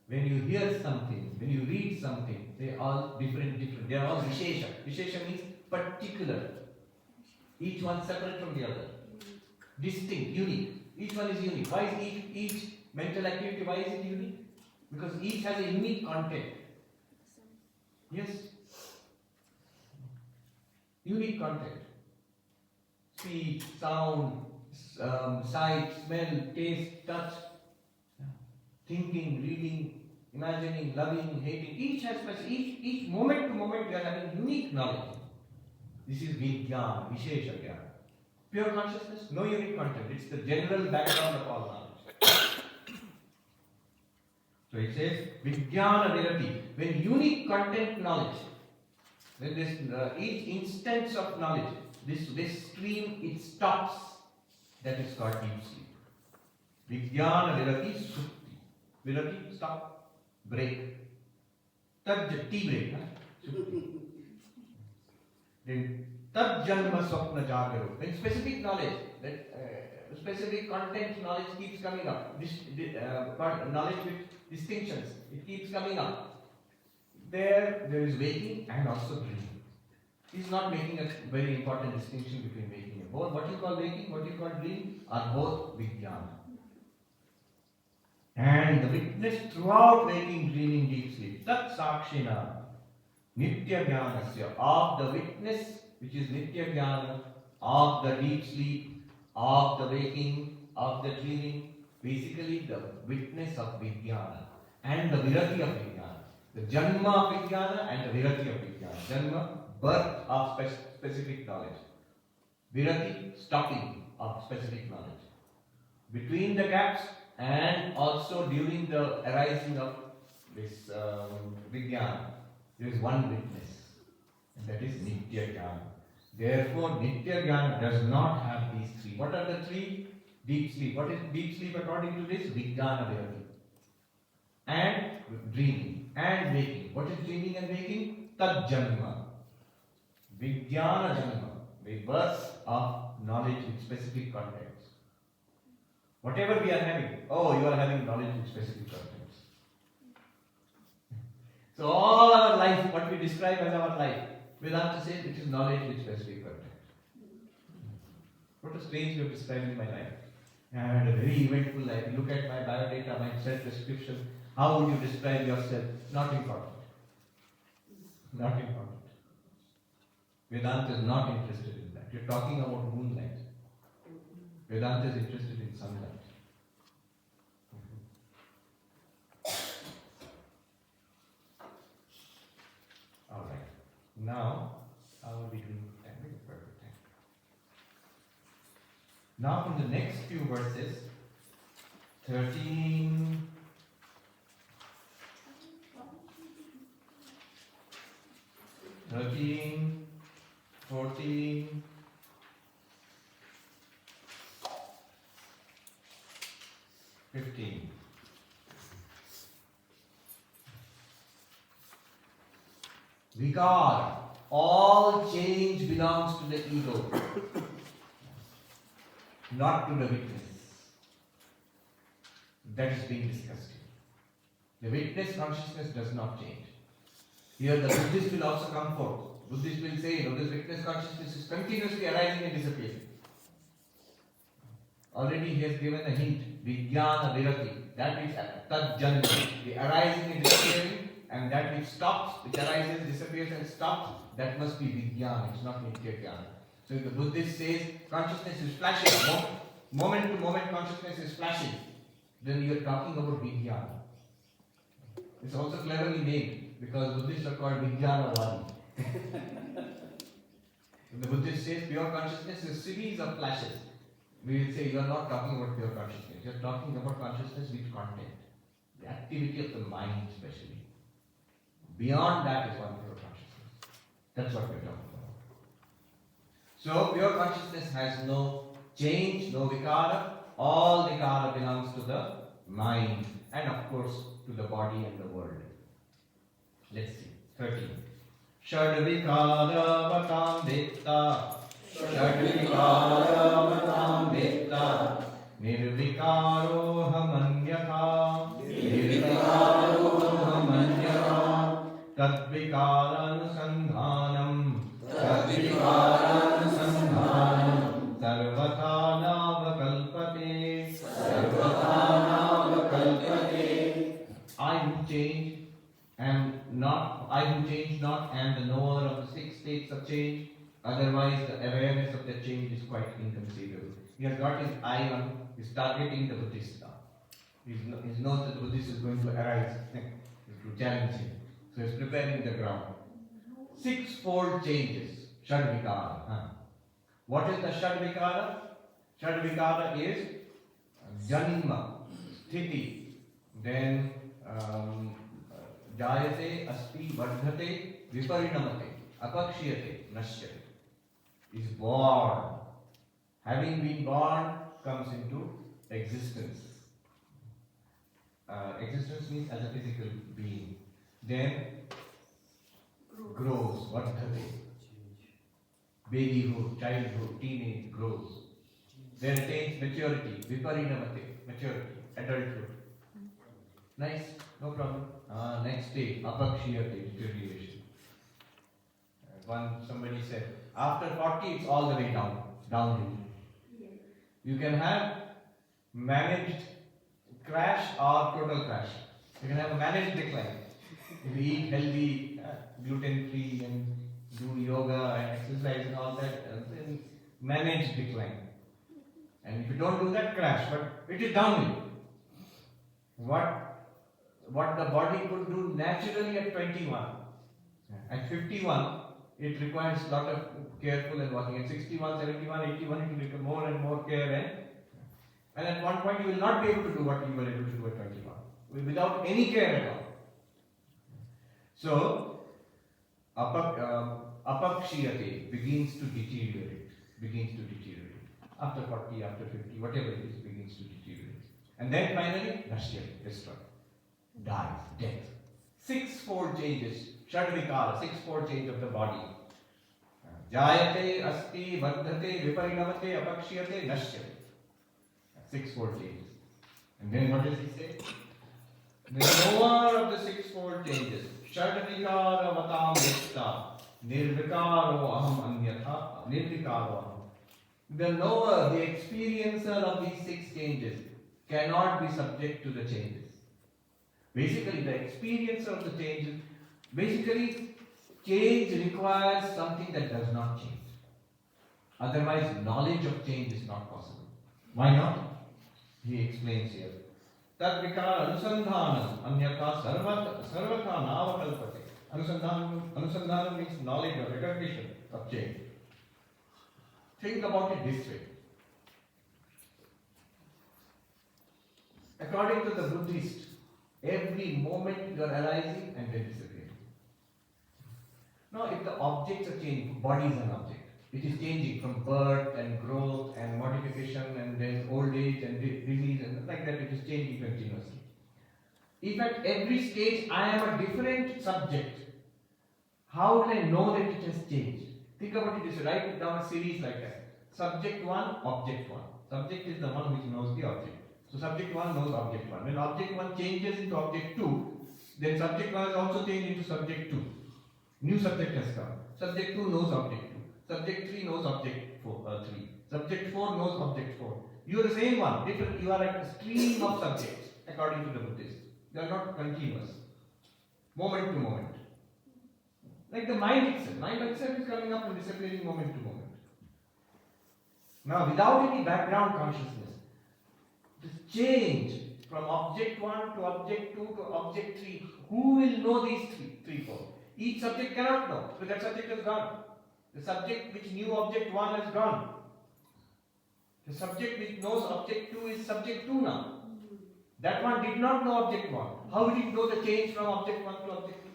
when you hear something, when you read something, they are all different. They are all Vishesha. Vishesha means particular. Each one separate from the other. Distinct, unique. Each one is unique. Why is each mental activity, why is it unique? Because each has a unique content. Yes. Unique content. Speech, sound, sight, smell, taste, touch, thinking, reading, imagining, loving, hating. Each has each moment to moment we are having unique knowledge. This is Vijnana, Vishesha Jnana. Pure consciousness, no unique content. It's the general background of all knowledge. So it says Vijnana Virati. When unique content knowledge, when this each instance of knowledge, this stream, it stops, that is called deep sleep. Vijnana Virati Sukti. Virati, stop, break. Tad tea break. Sukti. Then Tad Janma Swapna Jagaru. When specific knowledge, that specific content knowledge keeps coming up. This knowledge with distinctions, it keeps coming up. There is waking and also dreaming. He's not making a very important distinction between waking and both. What you call waking, what you call dream are both Vijnana. And the witness throughout waking, dreaming, deep sleep. Tat Sakshina. Nitya Jnanasya, of the witness, which is Nitya Jnana, of the deep sleep, of the waking, of the dreaming, basically the witness of Vijnana and the Virati of Vijnana. The Janma of Vijnana and the Virati of Vijnana. Janma, birth of specific knowledge. Virati, stopping of specific knowledge. Between the gaps and also during the arising of this Vijnana, there is one witness, and that is Nitya Jnana. Therefore, Nitya Jnana does not have these three. What are the three? Deep sleep. What is deep sleep according to this? Vijnana Virati. And dreaming and waking. What is dreaming and waking? Tad Janma. Vijnana Janma. The birth of knowledge in specific contexts. Whatever we are having, you are having knowledge in specific contexts. So all our life, what we describe as our life, Vedanta says it is knowledge in specific context. What a strange way of describing my life. I had a very eventful life. Look at my biodata, my self-description. How would you describe yourself? Not important. Not important. Vedanta is not interested in that. You're talking about moonlight. Vedanta is interested in sunlight. Alright. Now, how are we doing? Perfect time. Now, from the next few verses, 13. 13, 14, 15. Vigar, all change belongs to the ego, not to the witness. That is being discussed here. The witness consciousness does not change. Here the Buddhist will also come forth. Buddhist will say, this witness consciousness is continuously arising and disappearing. Already he has given a hint, Vijnana Virati, that is Tad Janma, the arising and disappearing, and that which stops, which arises, disappears and stops, that must be Vijnana, it's not Nitya Jnana. So if the Buddhist says consciousness is flashing, moment to moment consciousness is flashing, then you are talking about Vijnana. It's also cleverly named, because Buddhists are called Vijnanavadi. When the Buddhist says pure consciousness is a series of flashes, we will say you are not talking about pure consciousness, you are talking about consciousness with content, the activity of the mind especially. Beyond that is one pure consciousness. That's what we are talking about. So pure consciousness has no change, no vikara. All vikara belongs to the mind and of course to the body and the world. Let's see. 13. Shadvikara Vitta Shadvikara Vitta Nirvikaro Hamanyaka Nirvikaro Hamanyaka Tadvikaranusandanam Tadvikaranusandanam Sarvata Navakalpate Sarvata Navakalpate I who change not am the knower of the 6 states of change. Otherwise, the awareness of the change is quite inconceivable. He has got his eye on, he's targeting the Buddhist now. He knows that the Buddhist is going to arise to challenge him. So he's preparing the ground. 6-fold changes. Shadvikara. What is the Shadvikara? Shadvikara is Janma, Sthiti, then Jayate, Asti, Vardhate, Viparinamate, Apakshiyate, Nashyate. Is born. Having been born comes into existence. Existence means as a physical being. Then grows, Vardhate. Babyhood, childhood, teenage grows. Then attains maturity, Viparinamate, maturity, adulthood. Nice, no problem. Next stage, Apakshiyate, deterioration. Somebody said, after 40 it's all the way downhill. You can have managed crash or total crash. You can have a managed decline. If you eat healthy, gluten-free and do yoga and exercise and all that, then manage decline. And if you don't do that, crash. But it is downhill. What the body could do naturally at 21, at 51, it requires a lot of careful and working. At 61, 71, 81, it will become more and more care and at one point you will not be able to do what you were able to do at 21, without any care at all. So, apakshiyate begins to deteriorate. After 40, after 50, whatever it is, begins to deteriorate. And then finally, nashyate, destroy, dies, death. Sixfold changes, shadvikara, sixfold change of the body. Jayate, asti, vardhate, viparinamate, apakshiyate, nashyate. Sixfold changes. And then what does he say? The knower of the sixfold changes, shadvikara vatam vikta, nirvikaro aham anyatha, nirvikaro aham. The knower, the experiencer of these six changes cannot be subject to the changes. Basically, the experiencer of the changes, change requires something that does not change. Otherwise, knowledge of change is not possible. Why not? He explains here. Tad vikara anusandhanam anyatha sarvata navakalpate. Anusandhanam means knowledge or recognition of change. Think about it this way. According to the Buddhist, every moment you are arising and then disappearing. Now, if the objects are changing, body is an object. It is changing from birth and growth and modification and then old age and disease and like that. It is changing continuously. If at every stage I am a different subject, how will I know that it has changed? Think about it this way. Write down a series like that. Subject 1, object 1. Subject is the one which knows the object. So subject 1 knows object 1. When object 1 changes into object 2, then subject 1 is also changed into subject 2. New subject has come. Subject 2 knows object 2. Subject 3 knows object 3. Subject 4 knows object 4. You are the same one. Different. You are like a stream of subjects according to the Buddhists. They are not continuous. Moment to moment. Like the mind itself. Mind itself is coming up and disappearing moment to moment. Now, without any background consciousness, this change from object 1 to object 2 to object 3, who will know these three forms? Each subject cannot know, because that subject has gone. The subject which knew object 1 has gone. The subject which knows object 2 is subject 2 now. That one did not know object 1. How did it know the change from object 1 to object 2?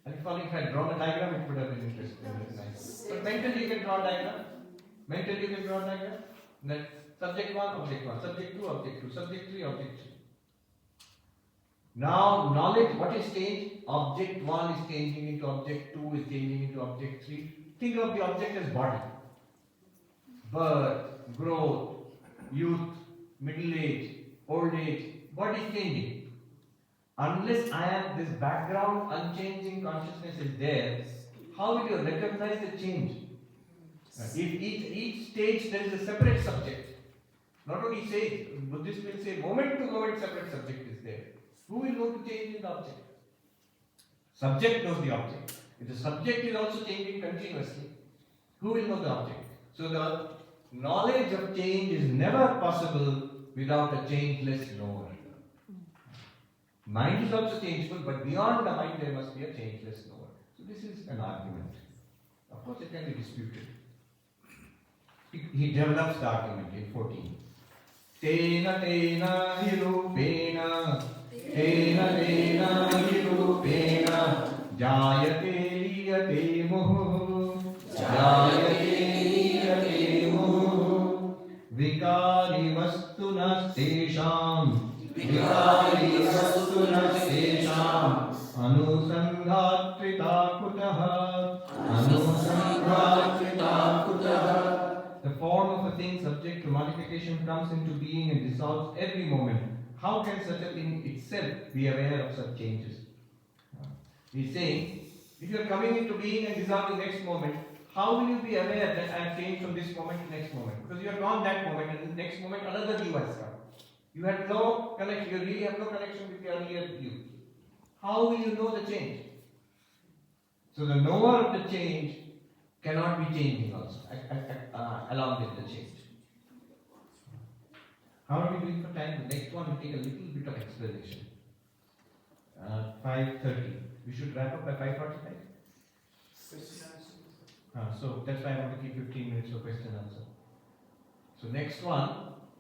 And if I had drawn a diagram, it would have been interesting. Nice. But mentally you can draw a diagram. Then subject 1, object 1. Subject 2, object 2. Subject 3, object 3. Now, knowledge, what is changed? Object 1 is changing into object 2, is changing into object 3. Think of the object as body. Birth, growth, youth, middle age, old age. Body is changing. Unless I am this background, unchanging consciousness is there, how will you recognize the change? If each stage there is a separate subject. Not only say, Buddhists will say moment to moment separate subject is there. Who will know to change in the object? Subject knows the object. If the subject is also changing continuously, who will know the object? So the knowledge of change is never possible without a changeless knower. Mind is also changeful, but beyond the mind there must be a changeless knower. So this is an argument. Of course it can be disputed. He develops the argument in 14. Tena tena hirupena jayate liyate muhu vikari vastunastesham anusandhatrita kutaha. The form of a thing subject to modification comes into being and dissolves every moment. How can such a thing itself be aware of such changes? He's saying, if you are coming into being and dissolving next moment, how will you be aware that I have changed from this moment to next moment? Because you are gone that moment, and in the next moment another you has come. You had no connection, you really have no connection with the earlier you. how will you know the change? So the knower of the change cannot be changing also, along with the change. How are we doing for time? The next one will take a little bit of explanation. 5:30. We should wrap up by 5:45. So that's why I want to keep 15 minutes for question and answer. So next one,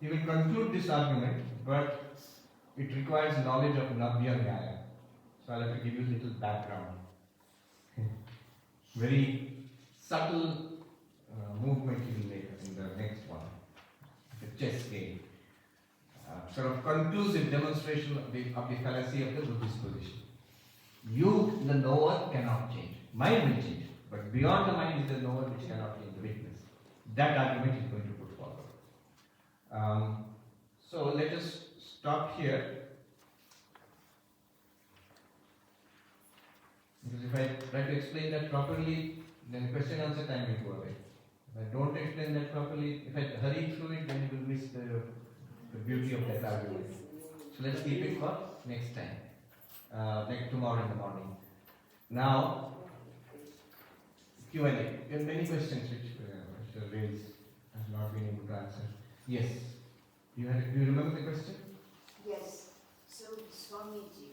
he will conclude this argument, but it requires knowledge of Navya Nyaya. So I'll have to give you a little background. Very subtle movement he will make in the next one. The chess game. Sort of conclusive demonstration of the fallacy of the Buddhist position. You, the knower, cannot change. Mind will change. But beyond the mind is the knower which cannot change the witness. That argument is going to put forward. So let us stop here. Because if I try to explain that properly, then question answer time will go away. If I don't explain that properly, if I hurry through it, then you will miss the beauty of that argument. So let's keep it for next time. Tomorrow in the morning. Now, Q&A. You have many questions which Mr. Rails has not been able to answer. Yes. Do you remember the question? Yes. So, Swamiji,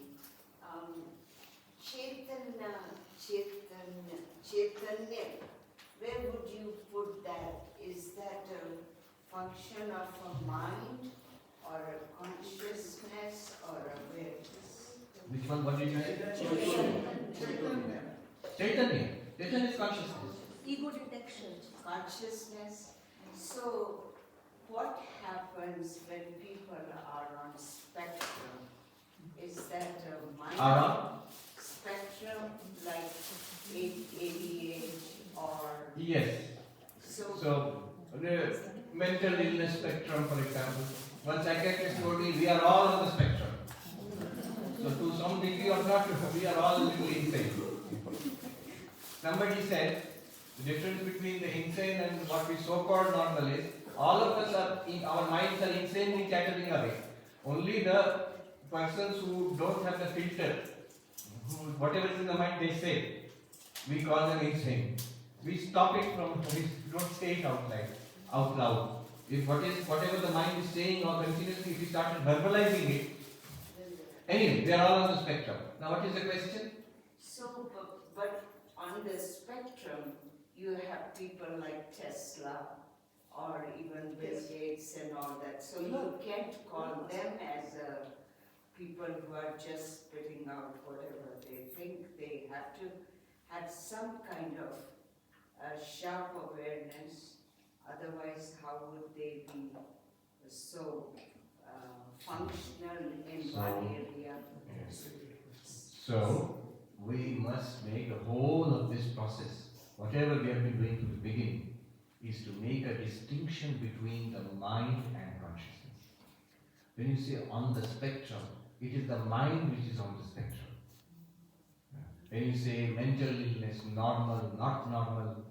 Chaitanya, where would you put that? Is that a function of a mind or a consciousness or a awareness? Which one? What did you say? Chaitanya. Chaitanya is consciousness. Ego detection. Consciousness. So, what happens when people are on spectrum? Is that a mind spectrum like ADHD or? Yes. So the mental illness spectrum, for example. One psychiatrist told me we are all on the spectrum. So to some degree or not, we are all a little insane. Somebody said the difference between the insane and what we so-called normal is all of us our minds are insanely chattering away. Only the persons who don't have the filter, whatever is in the mind they say, we call them insane. We stop it we don't say it out loud. If whatever the mind is saying or continuously, if we started verbalizing it, anyway, they are all on the spectrum. Now what is the question? So, but on the spectrum, you have people like Tesla or even Bill Gates and all that. So you can't call them as people who are just spitting out whatever they think. They have to have some kind of sharp awareness. Otherwise, how would they be so functional in one area? So, we must make the whole of this process, whatever we have been doing from the beginning, is to make a distinction between the mind and consciousness. When you say on the spectrum, it is the mind which is on the spectrum. When you say mental illness, normal, not normal,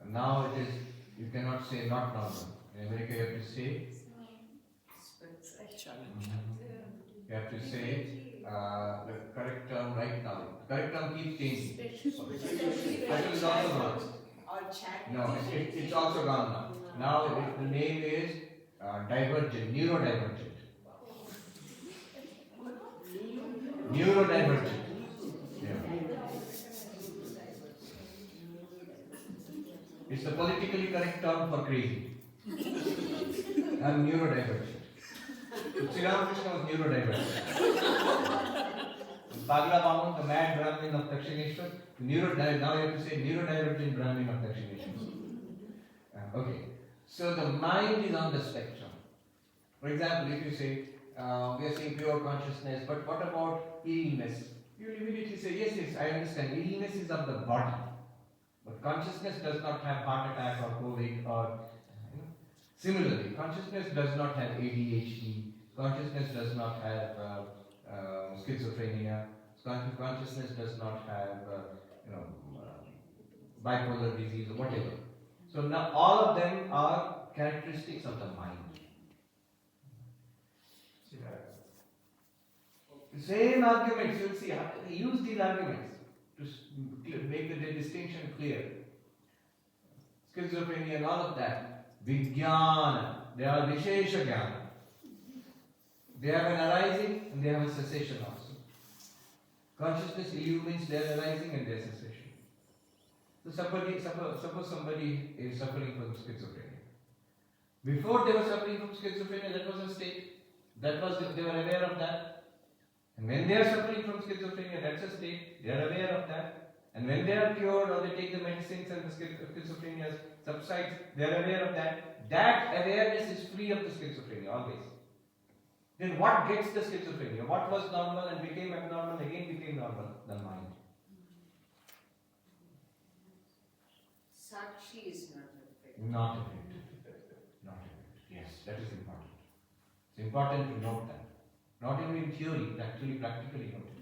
now it is, you cannot say not normal. In America you have to say, you have to say the correct term right now. The correct term keeps changing. Special is also gone. No, it's also gone now. Now the name is divergent, neurodivergent. Neurodivergent. It's the politically correct term for crazy. I'm neurodivergent. Sri Ramakrishna was neurodivergent. Pagla Baman, the mad Brahmin of Dakshineshwar, now you have to say neurodivergent Brahmin of Dakshineshwar. Okay. So the mind is on the spectrum. For example, if you say, we are saying pure consciousness, but what about illness? You will immediately say, yes, I understand. Illness is of the body. But consciousness does not have heart attack or COVID or similarly, consciousness does not have ADHD, consciousness does not have schizophrenia, consciousness does not have bipolar disease or whatever. So now all of them are characteristics of the mind. The same arguments, you'll see, use these arguments to make the distinction clear. Schizophrenia and all of that. Vijnana, they are Vishesha Jnana. They have an arising and they have a cessation also. Consciousness illumines their arising and their cessation. So suppose somebody is suffering from schizophrenia. Before they were suffering from schizophrenia, that was a state. They were aware of that. And when they are suffering from schizophrenia, that's a state. They are aware of that. And when they are cured or they take the medicines and the schizophrenia subsides, they are aware of that. That awareness is free of the schizophrenia always. Then what gets the schizophrenia? What was normal and became abnormal again became normal? The mind. Sakshi is not affected. Not affected. Not affected. Yes, that is important. It's important to note that. Not only in theory, but actually practically note it.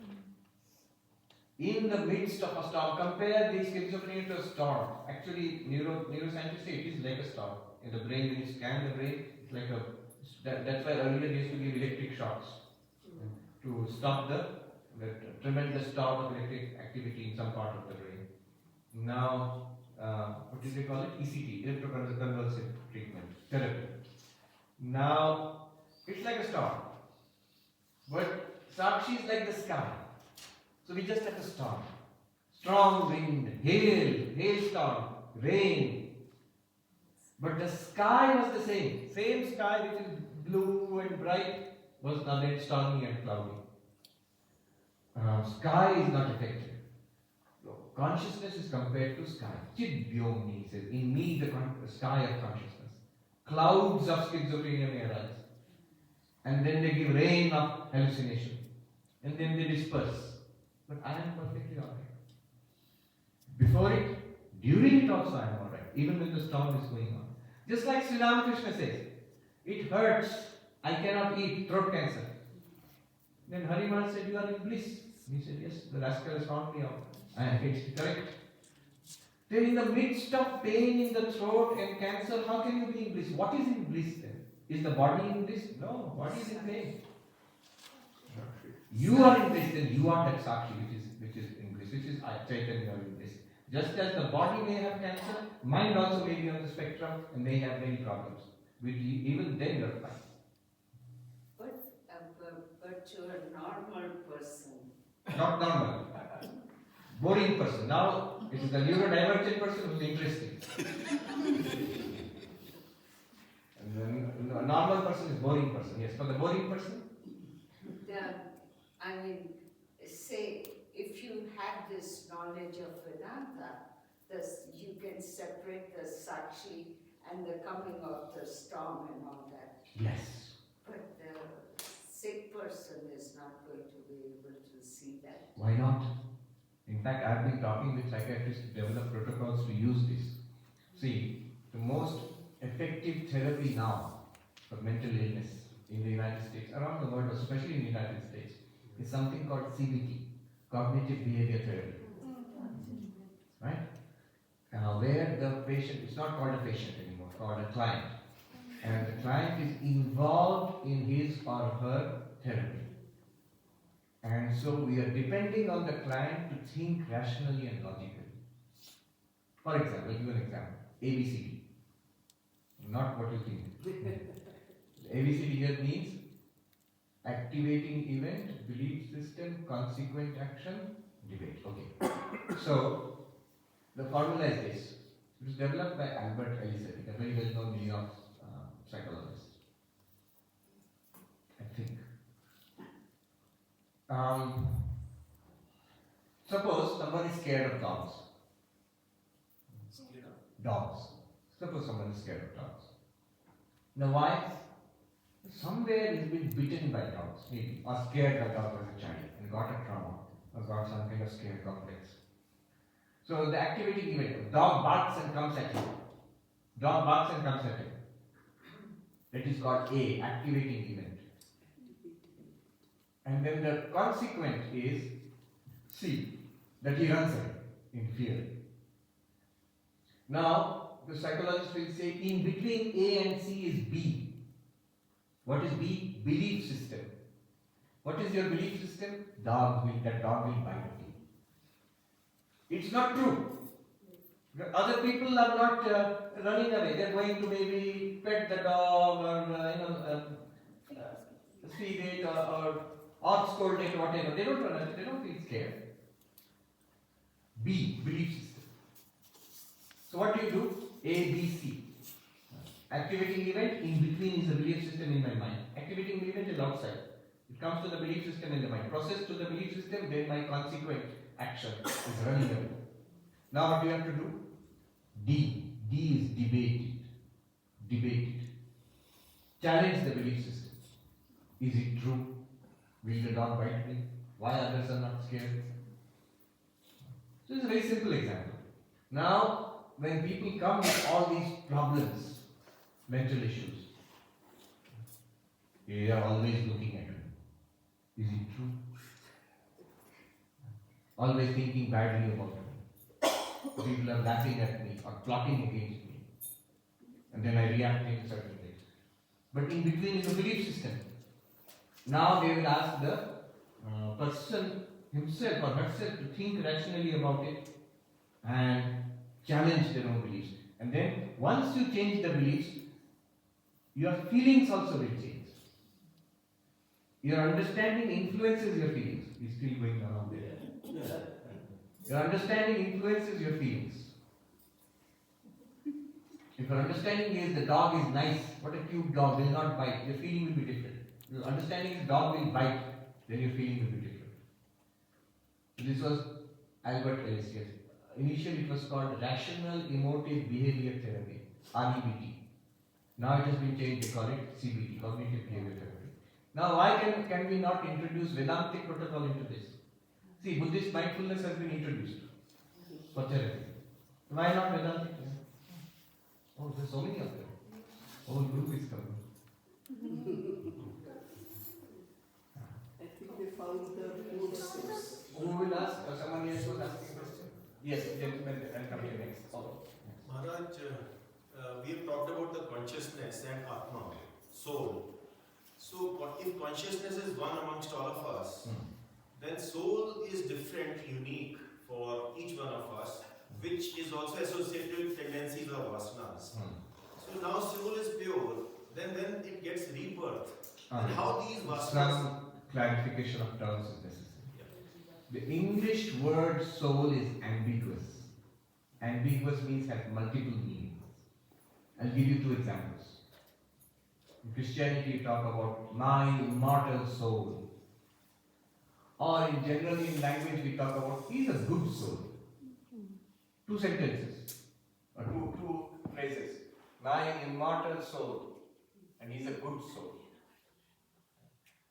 In the midst of a storm, compare the schizophrenia to a storm. Actually, neuroscientists say it is like a storm. In the brain, when you scan the brain, it's like a. That's why earlier they used to give electric shocks to stop the tremendous storm of electric activity in some part of the brain. Now, what do they call it? ECT, electroconvulsive treatment, therapy. Now, it's like a storm. But Sakshi is like the sky. So we just have a storm. Strong wind, hailstorm, rain. But the sky was the same. Same sky which is blue and bright was now then stormy and cloudy. Sky is not affected. Consciousness is compared to sky. Chid Vyomni, he says, in me the sky of consciousness. Clouds of schizophrenia may arise. And then they give rain of hallucination. And then they disperse. But I am perfectly alright. Before it, during it also I am alright. Even when the storm is going on. Just like Sri Ramakrishna says, it hurts, I cannot eat, throat cancer. Then Hariman said, you are in bliss. He said, yes, the rascal has found me out. And it's correct. Then in the midst of pain in the throat and cancer, how can you be in bliss? What is in bliss then? Is the body in bliss? No, body is in pain. You are in bliss, then you are that Sakshi which is in bliss, which is Chaitanya in bliss. Just as the body may have cancer, mind also may be on the spectrum and may have many problems. Even then you are fine. But you're a normal person. Not normal. Boring person. Now it is the neurodivergent person who is interesting. And then a normal person is boring person. Yes, for the boring person? Say, if you have this knowledge of Vedanta, you can separate the Sakshi and the coming of the storm and all that. Yes. But the sick person is not going to be able to see that. Why not? In fact, I have been talking with psychiatrists to develop protocols to use this. See, the most effective therapy now for mental illness in the United States, around the world, especially in the United States, is something called CBT, Cognitive Behavior Therapy. Right? Where the patient, it's not called a patient anymore, it's called a client. And the client is involved in his or her therapy. And so we are depending on the client to think rationally and logically. For example, I'll give you an example. ABCD. Not what you think. ABCD here means activating event, belief system, consequent action, debate. Okay. So, the formula is this. It was developed by Albert Ellis, a very well-known New York psychologist. I think. Suppose someone is scared of dogs. Dogs. Suppose someone is scared of dogs. Now why? Somewhere he's been bitten by dogs, maybe, or scared by dogs as a child and got a trauma, or got some kind of scare complex. So the activating event, dog barks and comes at him. Dog barks and comes at him. That is called A, activating event. And then the consequent is C, that he runs away in fear. Now, the psychologist will say in between A and C is B. What is B? Belief system. What is your belief system? That dog will bite me. It's not true. Other people are not running away. They're going to maybe pet the dog or feed it or scold it, whatever. They don't run away. They don't feel scared. B, belief system. So what do you do? A, B, C. Activating event, in between is the belief system in my mind. Activating event is outside. It comes to the belief system in the mind. Process to the belief system, then my consequent action is running away. Now what do you have to do? D. D is debate it. Debate it. Challenge the belief system. Is it true? Will the dog bite me? Why others are not scared? So it's a very simple example. Now, when people come with all these problems, mental issues, they are always looking at me. Is it true? Always thinking badly about me. People are laughing at me or plotting against me. And then I react in certain ways. But in between is a belief system. Now they will ask the person himself or herself to think rationally about it and challenge their own beliefs. And then once you change the beliefs, your feelings also will change. Your understanding influences your feelings. It's still going around there. Your understanding influences your feelings. If your understanding is the dog is nice, what a cute dog, will not bite, your feeling will be different. Your understanding is dog will bite, then your feeling will be different. So this was Albert Ellis. Yes. Initially it was called Rational Emotive Behavior Therapy, REBT. Now it has been changed, they call it CBT, Cognitive Behavior Therapy. Now why can we not introduce Vedantic protocol into this? See, Buddhist mindfulness has been introduced for therapy. Why not Vedantic? Oh, there's so many of them. Whole group is coming. I think we found the root source. Who will ask? Or someone else was asking a question? Yes, gentlemen, I'll come here next. Maharaj, we have talked about the consciousness and Atma, soul. So, if consciousness is one amongst all of us, then soul is different, unique for each one of us, which is also associated with tendencies or vasanas. So now soul is pure, then it gets rebirth. And how these vasanas... Some clarification of terms is necessary. The English word soul is ambiguous. Ambiguous means has multiple meanings. I'll give you two examples. In Christianity, you talk about my immortal soul. Or in generally in language, we talk about he's a good soul. Two sentences, or two phrases. My immortal soul, and he's a good soul.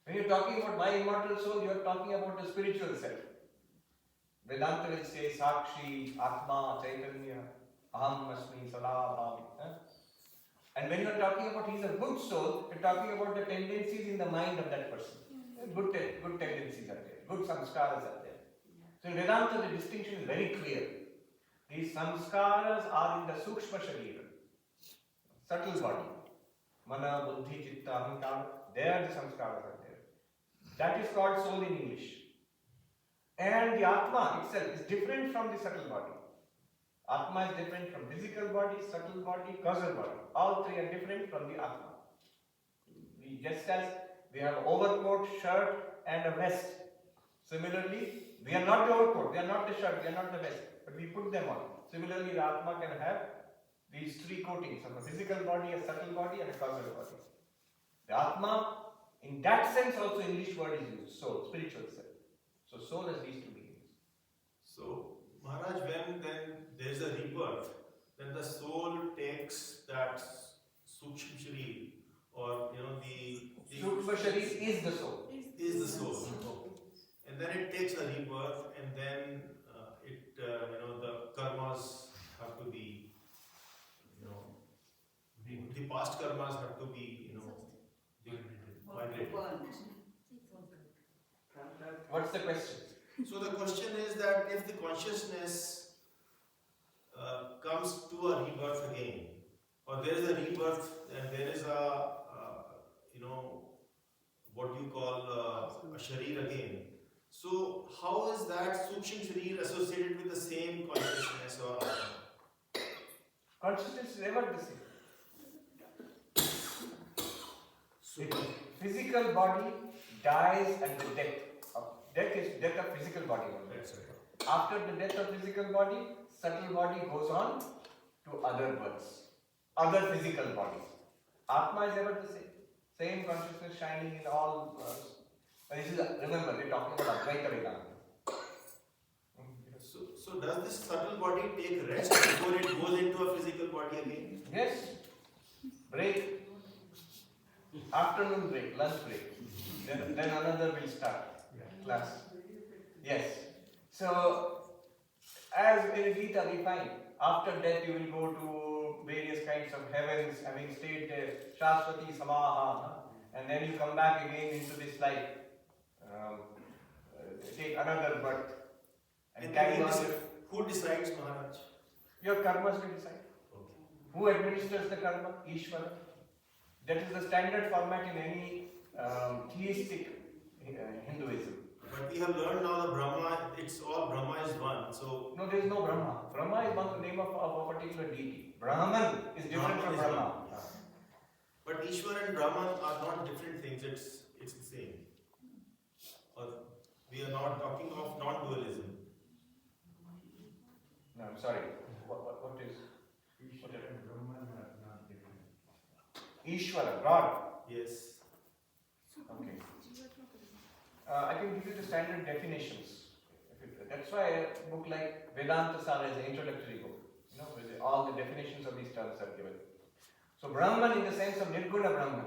When you're talking about my immortal soul, you're talking about the spiritual self. Vedanta will say Sakshi, Atma, Chaitanya, Aham Asmi, Sada, Bhami. And when you're talking about he's a good soul, you're talking about the tendencies in the mind of that person. Good tendencies are there, good samskaras are there. So in Vedanta, the distinction is very clear. These samskaras are in the Sukshma Sharira, subtle body. Mana, Buddhi, Chitta, Ahankara, there the samskaras are there. That is called soul in English. And the Atma itself is different from the subtle body. Atma is different from physical body, subtle body, causal body. All three are different from the Atma. Just as we have overcoat, shirt and a vest. Similarly, we are not the overcoat, we are not the shirt, we are not the vest, but we put them on. Similarly, the Atma can have these three coatings of a physical body, a subtle body and a causal body. The Atma, in that sense also English word is used, soul, spiritual self. So soul has these two meanings. So, Maharaj, when then there is a rebirth, then the soul takes that Sukshma Sharir, or the Sukshma Sharir is the soul. Is the soul. And then it takes a rebirth, and then the karmas have to be, the past karmas have to be, migrated. What's the question? So the question is that if the consciousness comes to a rebirth again, or there is a rebirth and there is a, what you call a a sharir again. So how is that Sukshma sharir associated with the same consciousness or Atma? Consciousness is never the same. The physical body dies at the death. Death is death of physical body only. That's right. After the death of physical body, subtle body goes on to other births, other physical bodies. Atma is ever the same. Same consciousness shining in all worlds. Remember, we're talking about Advaita Vedanta. So does this subtle body take rest before it goes into a physical body again? Yes. Break. Afternoon break, lunch break. Then another will start. Class. Yes. So, as in Gita we find, after death you will go to various kinds of heavens, having stayed there, Shashwati Samaha, and then you come back again into this life, take another birth, and carry on. Who decides, Maharaj? Your karmas will decide. Okay. Who administers the karma? Ishvara. That is the standard format in any theistic Hinduism. But we have learned now the Brahma, it's all Brahma is one. So No, there is no Brahma. Brahma is one the name of a particular deity. Brahman is different Brahman from is Brahma. but Ishwar and Brahman are not different things, it's the same. Or we are not talking of non-dualism. No, I'm sorry. What is? Ishvara and Brahman are not different. Ishvara, God. Yes. Okay. I can give you the standard definitions. That's why a book like Vedanta Sara is an introductory book. You know, where all the definitions of these terms are given. So Brahman in the sense of Nirguna Brahman.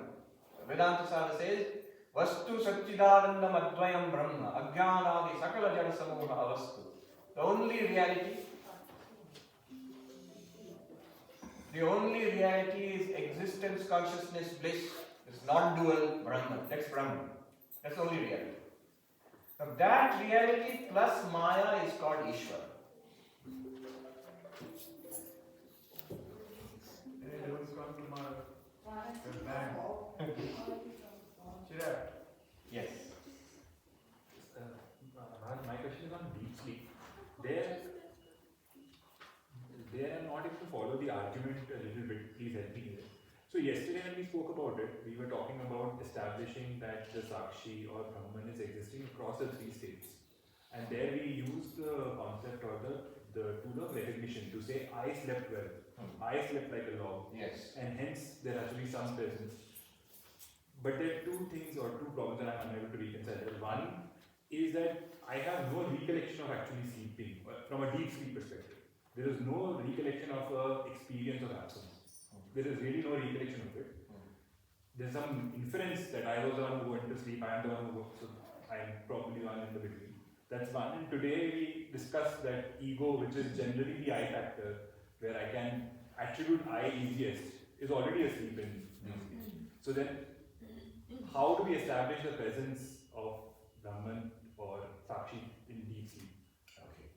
Vedanta Sara says, Vastu Satchidanandam Advayam Brahma Ajnanadi Sakala Jana Samoha Avastu. The only reality is existence, consciousness, bliss. It's non-dual Brahman. That's Brahman. That's the only reality. Now that reality plus Maya is called Ishvara. Hey, don't come to my band. Chirag. Yes. My question is on deep sleep. There I'm not able to follow the argument a little bit. Please help me here. So yesterday when we spoke about it, we were talking about establishing that the Sakshi or Brahman is existing across the three states. And there we used the concept or the tool of recognition to say, I slept well. I slept like a log. Yes. And hence there has to be some presence. But there are two things or two problems that I'm unable to reconcile. One is that I have no recollection of actually sleeping from a deep sleep perspective. There is no recollection of an experience of absence. There is really no recollection of it. There's some inference that I was the one who went to sleep, I am the one who woke, so I am probably the one in the between. That's one. And today we discussed that ego, which is generally the I factor, where I can attribute I easiest, is already asleep in deep sleep. So then, how do we establish the presence of Brahman or Sakshi in deep sleep? Okay.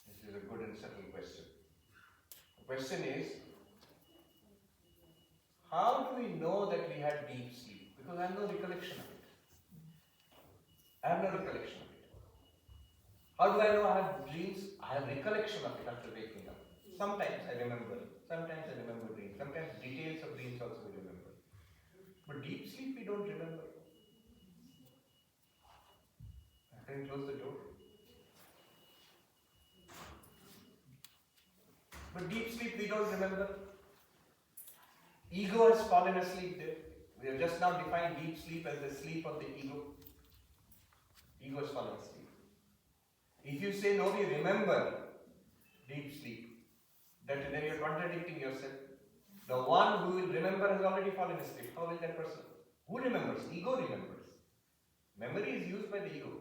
This is a good and subtle question. The question is, how do we know that we had deep sleep? Because I have no recollection of it. I have no recollection of it. How do I know I have dreams? I have recollection of it after waking up. Sometimes I remember. Sometimes I remember dreams. Sometimes details of dreams also we remember. But deep sleep we don't remember. Can you close the door? But deep sleep we don't remember. Ego has fallen asleep there. We have just now defined deep sleep as the sleep of the ego. Ego has fallen asleep. If you say no, we remember deep sleep, then you are contradicting yourself. The one who will remember has already fallen asleep. How will that person? Who remembers? Ego remembers. Memory is used by the ego.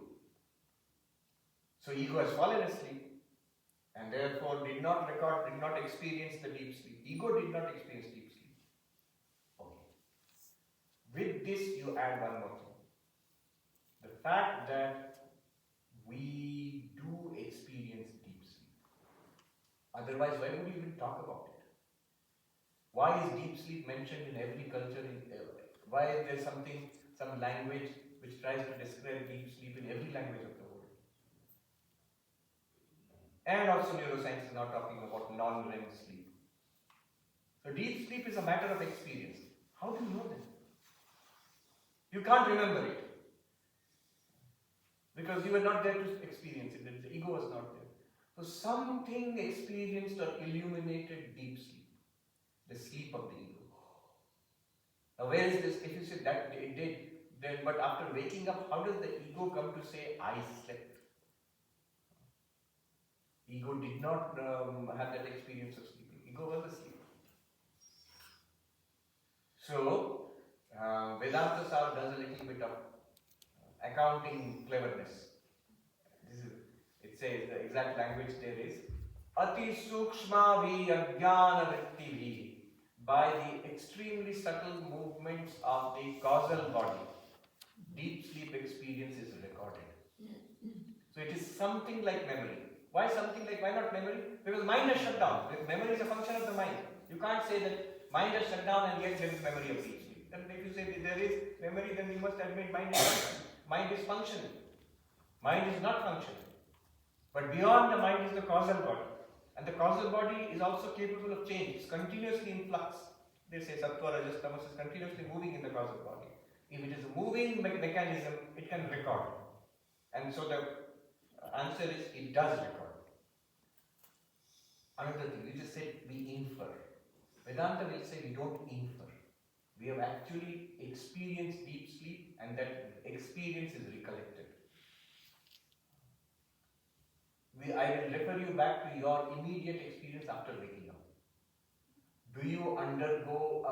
So ego has fallen asleep and therefore did not experience the deep sleep. Ego did not experience deep sleep. Okay. With this you add one more thing. The fact that we do experience deep sleep. Otherwise, why would you even talk about it? Why is deep sleep mentioned in every culture? Why is there some language which tries to describe deep sleep in every language of the world. And also neuroscience is now talking about non-REM sleep. So deep sleep is a matter of experience. How do you know that? You can't remember it. Because you were not there to experience it, the ego was not there. So something experienced or illuminated deep sleep, the sleep of the ego. Now where is this? If you say that it did, then but after waking up, how does the ego come to say, I slept? Ego did not have that experience of sleeping. Ego was asleep. So, Vedanta Sar does a little bit of accounting cleverness. It says, the exact language there is, Ati Sukshma Vi Ajnana Vritti Vi, by the extremely subtle movements of the causal body, deep sleep experience is recorded. So it is something like memory. Why not memory? Because mind has shut down. Memory is a function of the mind. You can't say that mind has shut down and yet there is memory of deep sleep. Then if you say that there is memory, then you must admit mind is functioning. Mind is not functioning. But beyond the mind is the causal body. And the causal body is also capable of change. It's continuously in flux. They say sattva, rajas, tamas is continuously moving in the causal body. If it is a moving mechanism, it can record. And so the answer is, it does record. Another thing, we just said we infer. Vedanta will say we don't infer. We have actually experienced deep sleep and that experience is recollected. I will refer you back to your immediate experience after waking up. Do you undergo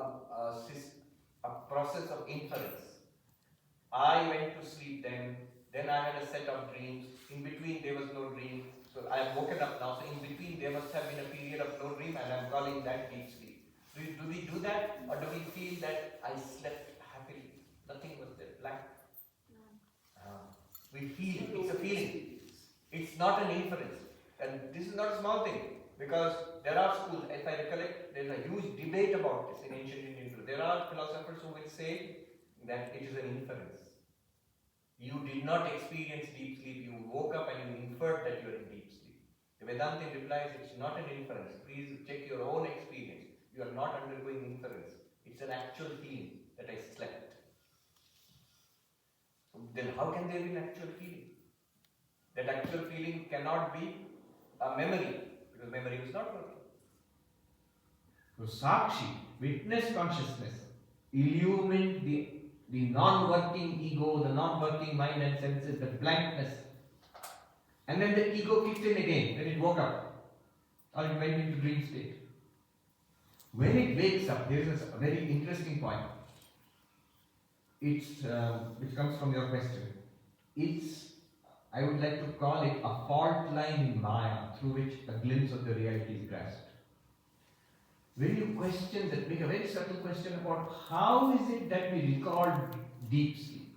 a process of inference? I went to sleep then I had a set of dreams. In between there was no dream. So I have woken up now. So in between there must have been a period of no dream and I am calling that deep sleep. Do we do that or do we feel that I slept happily? Nothing was there, blank. We feel it, it's a feeling. It's not an inference. And this is not a small thing because there are schools, if I recollect, there is a huge debate about this in ancient Indian philosophy. There are philosophers who will say that it is an inference. You did not experience deep sleep, you woke up and you inferred that you are in deep sleep. The Vedanta replies it's not an inference. Please check your own experience. You are not undergoing inference. It's an actual feeling that I slept. So then how can there be an actual feeling? That actual feeling cannot be a memory, because memory was not working. So Sakshi, witness consciousness, illumined the non-working ego, the non-working mind and senses, the blankness. And then the ego kicked in again when it woke up, or it went into dream state. When it wakes up, there is a very interesting point. It's which comes from your question. I would like to call it a fault line in Maya through which a glimpse of the reality is grasped. When you question that, make a very subtle question about how is it that we record deep sleep?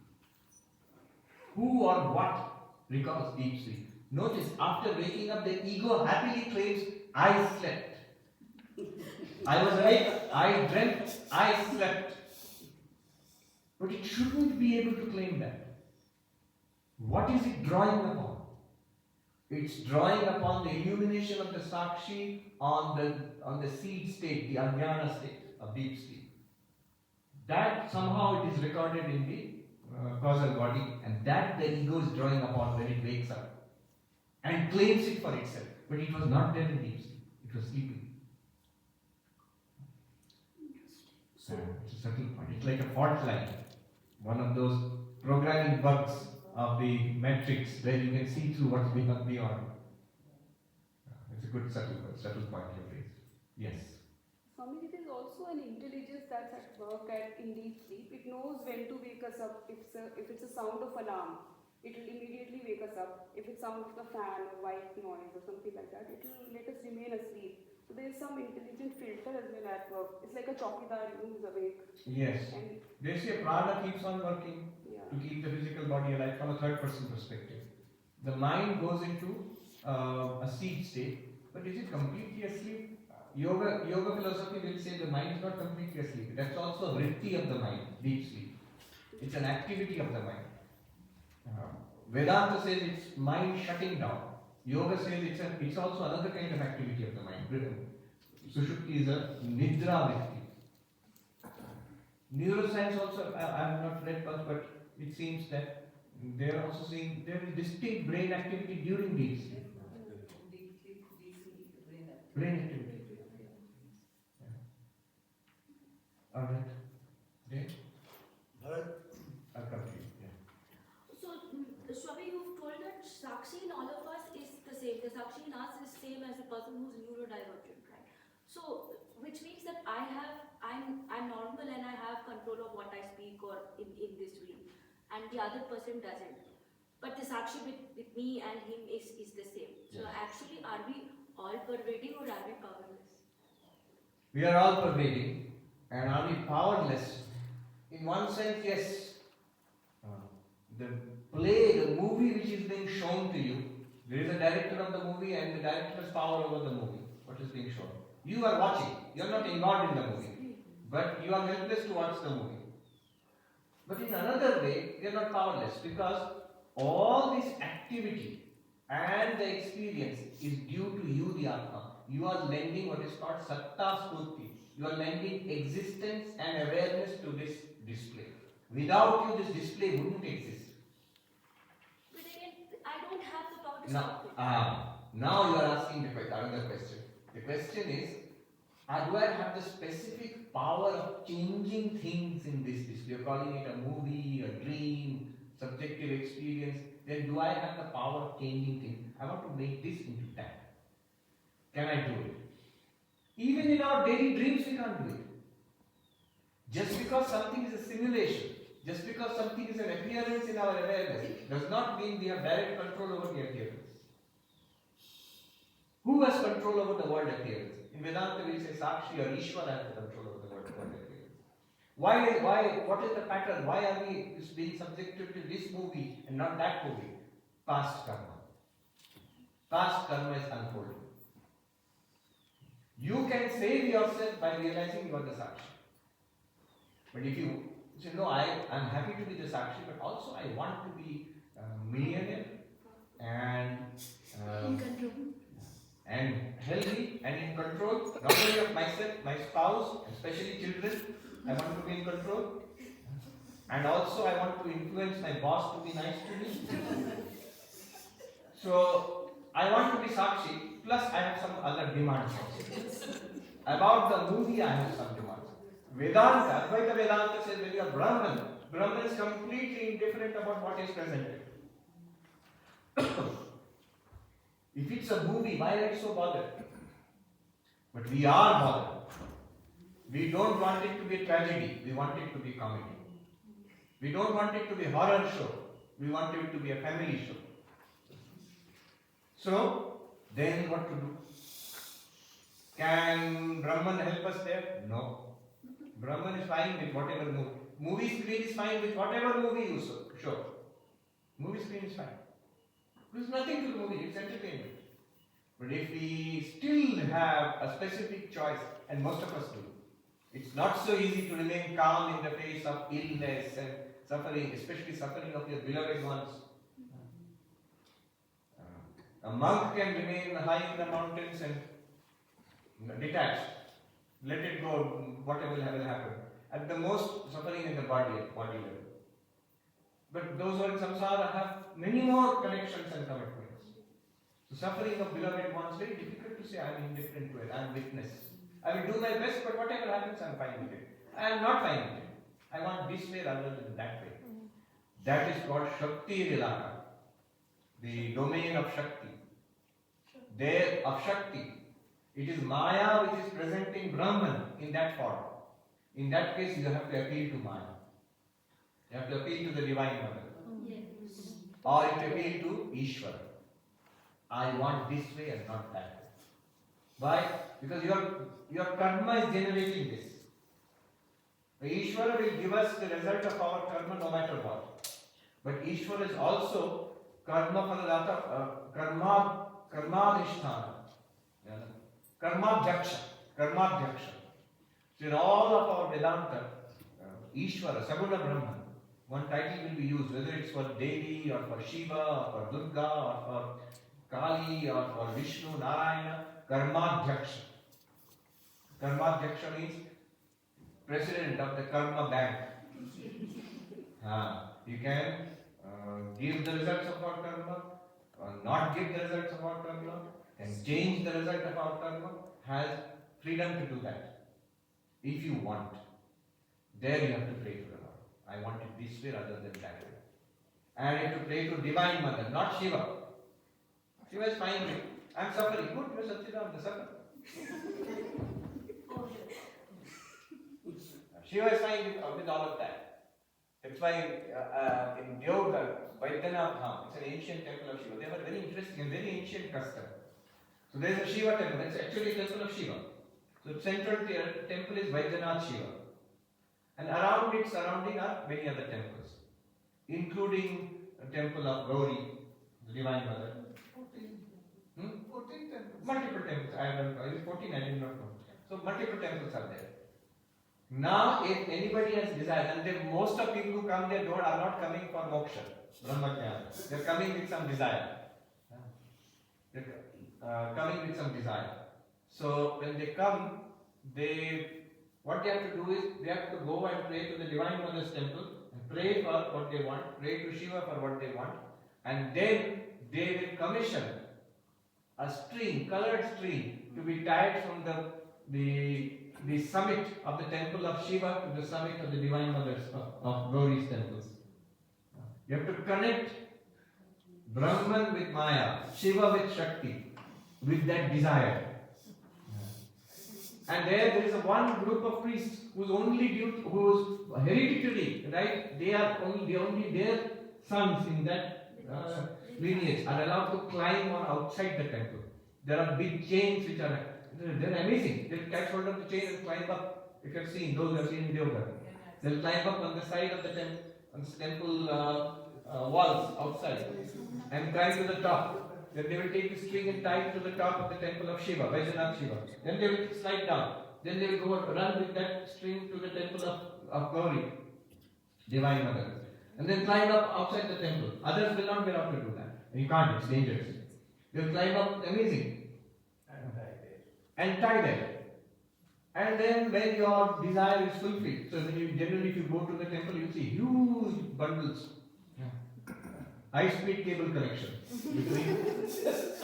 Who or what recalls deep sleep? Notice, after waking up, the ego happily claims, I slept. I was awake, I dreamt, I slept. But it shouldn't be able to claim that. What is it drawing upon? It's drawing upon the illumination of the Sakshi on the seed state, the Ajnana state of deep sleep. That somehow it is recorded in the causal body, and that the ego is drawing upon when it wakes up and claims it for itself. But it was not there in deep sleep, it was sleeping. So it's a subtle point. It's like a fault line, one of those programming bugs of the matrix where you can see through what's beyond. It's a good subtle point you raised. Yes. Swami, it is also an intelligence that's at work in deep sleep. It knows when to wake us up. If it's a sound of alarm, it will immediately wake us up. If it's sound of a fan or white noise or something like that, it will let us remain asleep. So there is some intelligent filter as well at work. It's like a chowkidar who is awake. Yes. And They say prana keeps on working yeah. to keep the physical body alive from a third person perspective. The mind goes into a seed state, but is it completely asleep? Yoga philosophy will say the mind is not completely asleep. That's also a vritti of the mind, deep sleep. It's an activity of the mind. Vedanta says it's mind shutting down. Yoga says it's also another kind of activity of the mind. Sushupti is a nidra vritti. Neuroscience also, I have not read much, but it seems that they are also seeing there is distinct brain activity during deep sleep. Brain activity. Yeah. Alright. Okay. I'll come to you. Yeah. So, Swami, you've told that Sakshi in all of us is the same. The Sakshi in us is same as the person who's neurodivergent, right? So, which means that I'm normal and I have control of what I speak or in this way, and the other person doesn't. But the Sakshi with me and him is the same. So, Yes. actually, are we all pervading or are we powerless? We are all pervading, and are we powerless? In one sense, yes. The play, the movie which is being shown to you, there is a director of the movie and the director has power over the movie. What is being shown? You are watching. You are not involved in the movie. But you are helpless to watch the movie. But in another way, you are not powerless because all this activity and the experience is due to you, the Atma. You are lending what is called Satta Spurti. You are lending existence and awareness to this display. Without you, this display wouldn't exist. But again, I don't have the power to Now, stop it. now you are asking another question. The question is, do I have the specific power of changing things in this display? You're calling it a movie, a dream, subjective experience. Then do I have the power of changing things? I want to make this into that. Can I do it? Even in our daily dreams, we can't do it. Just because something is a simulation, just because something is an appearance in our awareness, does not mean we have direct control over the appearance. Who has control over the world appearance? In Vedanta, we say Sakshi or Ishvara has the control over the world appearance. Why? What is the pattern? Why are we being subjected to this movie and not that movie? Past karma. Past karma is unfolding. You can save yourself by realizing you are the Sakshi. But if you say, no, I'm happy to be the Sakshi, but also I want to be a millionaire and healthy and in control, not only of myself, my spouse, especially children, I want to be in control. And also I want to influence my boss to be nice to me. So I want to be Sakshi, plus I have some other demands also. About the movie I have some demands. Vedanta, Advaita Vedanta says when you are Brahman, Brahman is completely indifferent about what is presented. If it's a movie, why are you so bothered? But we are bothered. We don't want it to be a tragedy, we want it to be comedy. We don't want it to be a horror show, we want it to be a family show. So, then what to do? Can Brahman help us there? No. Brahman is fine with whatever movie. Movie screen is fine with whatever movie you show. Movie screen is fine. There's nothing to the movie, it's entertainment. But if we still have a specific choice, and most of us do, it's not so easy to remain calm in the face of illness and suffering, especially suffering of your beloved ones. A monk can remain high in the mountains and detached. Let it go, whatever will happen. At the most, suffering in the body level. But those who are in samsara have many more connections and commitments. So suffering of beloved ones, very difficult to say I am indifferent to it, I am witness. I will do my best, but whatever happens, I am fine with it. I am not fine with it. I want this way rather than that way. That is called Shakti Rilaka, the domain of Shakti. There of Shakti. It is Maya which is presenting Brahman in that form. In that case, you have to appeal to Maya. You have to appeal to the Divine Mother. Yes. Or you have to appeal to Ishvara. I want this way and not that way. Why? Because your karma is generating this. The Ishvara will give us the result of our karma no matter what. But Ishvara is also karma phaladata, karmadhisthana, karmadhyaksha. So in all of our Vedanta, Ishvara, Saguna Brahman, one title will be used, whether it's for Devi or for Shiva or for Durga or for Kali or for Vishnu, Narayana, Karmadhyaksha. Karmadhyaksha means president of the Karma Bank. You can give the results of our karma, or not give the results of our karma, and change the result of our karma, has freedom to do that. If you want, there you have to pray to the Lord. I want it this way rather than that way. And you have to pray to Divine Mother, not Shiva. Shiva is fine with it. I am suffering. Good, you are Satchidananda, suffer. Shiva is fine with all of that. That's why in Yoga, Vaidyanath Dham, it's an ancient temple of Shiva. They have a very interesting and very ancient custom. So there is a Shiva temple, it's actually a temple of Shiva. So the central temple is Vaidyanath Shiva. And around it, surrounding are many other temples, including a temple of Gauri, the Divine Mother. 14 temples. Multiple temples. I don't know. Is it 14? I did not know. So multiple temples are there. Now, if anybody has desire, and most of people who come there are not coming for moksha, Brahmajnana. They are coming with some desire. Coming with some desire. So when they come, what they have to do is they have to go and pray to the Divine Mother's temple and pray for what they want, pray to Shiva for what they want, and then they will commission a string, colored string, to be tied from the summit of the temple of Shiva to the summit of the Divine Mother's of Gauri's temples. You have to connect Brahman with Maya, Shiva with Shakti, with that desire. And there is one group of priests whose hereditary, right? They are only their sons in that lineage are allowed to climb on outside the temple. There are big chains which are they're amazing. They'll catch hold of the chain and climb up. If you have seen, those who have seen in Yoga, they'll climb up on the side of the temple walls outside and climb to the top. Then they will take the string and tie it to the top of the temple of Shiva, Vaidyanath Shiva. Then they will slide down. Then they will go run with that string to the temple of Gauri, Divine Mother. And then climb up outside the temple. Others will not be allowed to do that. You can't, it's dangerous. They will climb up, amazing. And tie there. And then when your desire is fulfilled, so when if you go to the temple, you see huge bundles. High-speed cable connection between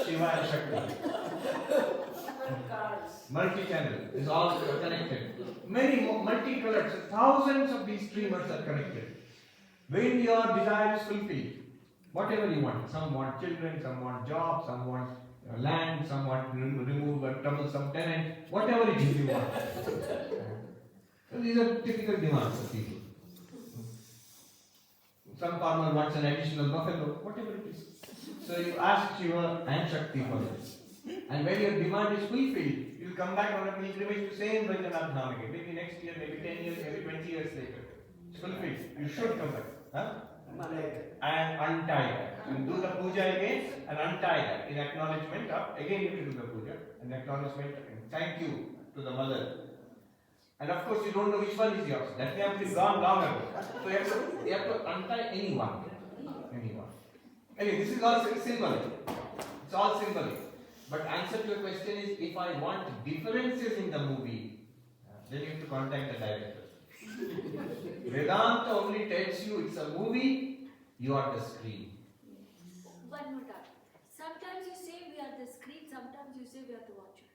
Shiva and Shakti. Multi-channel is all connected. Many multi-colored, so thousands of these streamers are connected. When your desire is fulfilled, whatever you want, some want children, some want jobs, some want land, some want to remove a troublesome tenant, whatever it is you want. So these are typical demands of people. Some farmer wants an additional buffalo, whatever it is. So you ask Shiva and Shakti for this. And when your demand is fulfilled, you will come back on a pilgrimage to same Vaidyanath Dham again. Maybe next year, maybe 10 years, maybe 20 years later. It's fulfilled. You should come back. And untie that. And do the puja again and untie that in acknowledgement of, again you have to do the puja, and acknowledgement and thank you to the mother. And of course you don't know which one is yours. That may have been gone long ago. So you have to untie anyone. Anyway, this is all symbolic. It's all symbolic. But answer to your question is, if I want differences in the movie, then you have to contact the director. Vedanta only tells you it's a movie, you are the screen. One more time. Sometimes you say we are the screen, sometimes you say we are the watcher.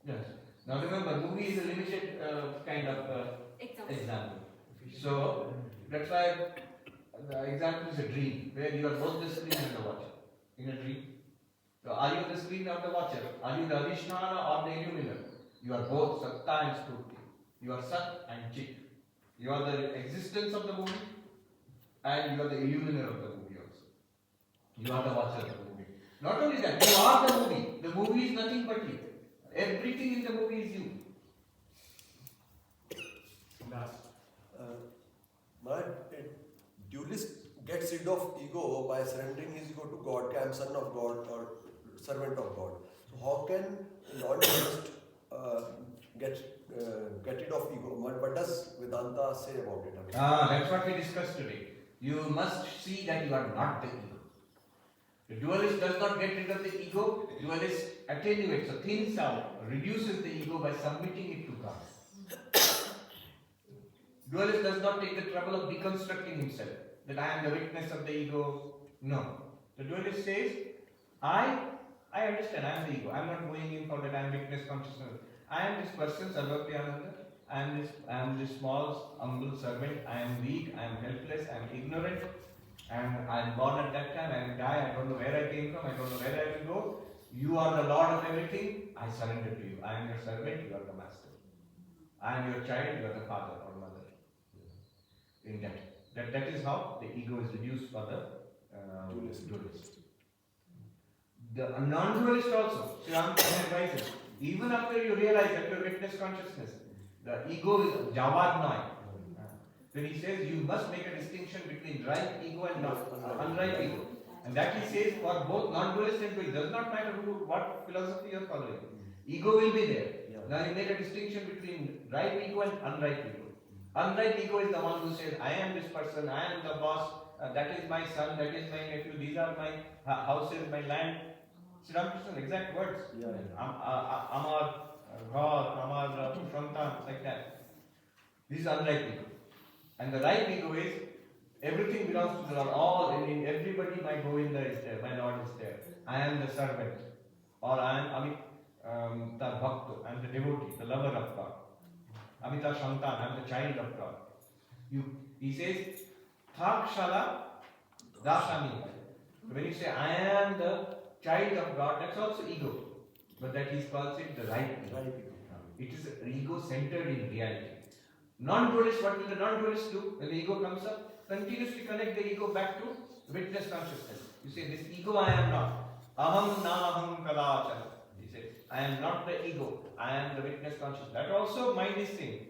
Yes. Now remember, movie is a limited kind of example. So that's why the example is a dream, where you are both the screen and the watcher. In a dream. So are you the screen or the watcher? Are you the Adhisthana or the illuminer? You are both Satta and Spurti. You are Sat and Chit. You are the existence of the movie and you are the illuminer of the movie also. You are the watcher of the movie. Not only that, you are the movie. The movie is nothing but you. Everything in the movie is you. But a dualist gets rid of ego by surrendering his ego to God. I am son of God or servant of God. So how can a non-dualist get rid of ego? What does Vedanta say about it? That's what we discussed today. You must see that you are not the ego. The dualist does not get rid of the ego, dualist attenuates or thins out, reduces the ego by submitting it to God. Dualist does not take the trouble of deconstructing himself, that I am the witness of the ego. No. The dualist says, I understand, I am the ego. I am not going in for that I am witness consciousness. I am this person, Sarvapriyananda. I am this small, humble servant. I am weak, I am helpless, I am ignorant. And I am born at that time, I will die, I don't know where I came from, I don't know where I will go. You are the Lord of everything, I surrender to you. I am your servant, you are the master. I am your child, you are the father or mother. In that is how the ego is reduced for the dualist. The non-dualist also, Sri Ramakrishna advises, even after you realize that you are witness consciousness, the ego is Javadnai. Then he says you must make a distinction between right ego and unright ego. And that he says for both non-dualist and dualist, does not matter what philosophy you are following. Ego will be there. Now you make a distinction between right ego and unright ego. Unright ego is the one who says, I am this person, I am the boss, that is my son, that is my nephew, these are my houses, my land. Sri Ramakrishna's exact words. Amar, God, Amar, Shantan, like that. This is unright ego. And the right ego is everything belongs to the Lord. All, everybody, my Govinda is there, my Lord is there. I am the servant, or I am Amita Bhakta, I am the devotee, the lover of God. Amita Shantan, I am the child of God. He says, Thakshala Dashami. When you say I am the child of God, that's also ego. But that he calls it the right ego. It is ego centered in reality. Non-dualist, what will the non-dualist do when the ego comes up? Continuously connect the ego back to witness consciousness. You say, this ego I am not. Aham naham kadachana. He says, I am not the ego. I am the witness consciousness. That also mind is saying.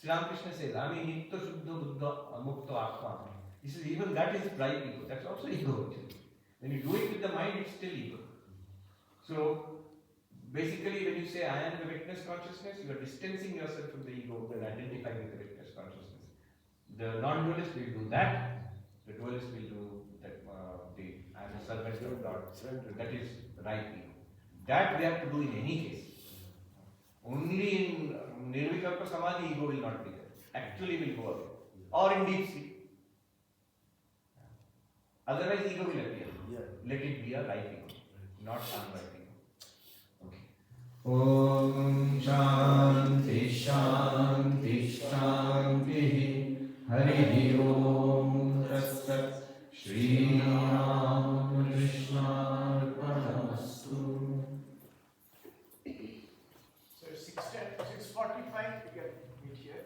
Sri Ramakrishna says, Ami nitya shuddha buddha mukta atma. He says, even that is right ego. That's also ego actually. When you do it with the mind, it's still ego. So, basically, when you say I am the witness consciousness, you are distancing yourself from the ego and identifying with the witness consciousness. The non-dualist will do that. The dualist will do that. I am a servant of God. That is right ego. That we have to do in any case. Only in Nirvikalpa Samadhi, ego will not be there. Actually, will go away. Or in deep sleep. Otherwise, ego will appear. Let it be a right ego, not unright ego. Om Shanti Shanti Shanti Hari Om Tat Sat Shri Ram Krishna Arpanastu. So 6:45 we can meet here.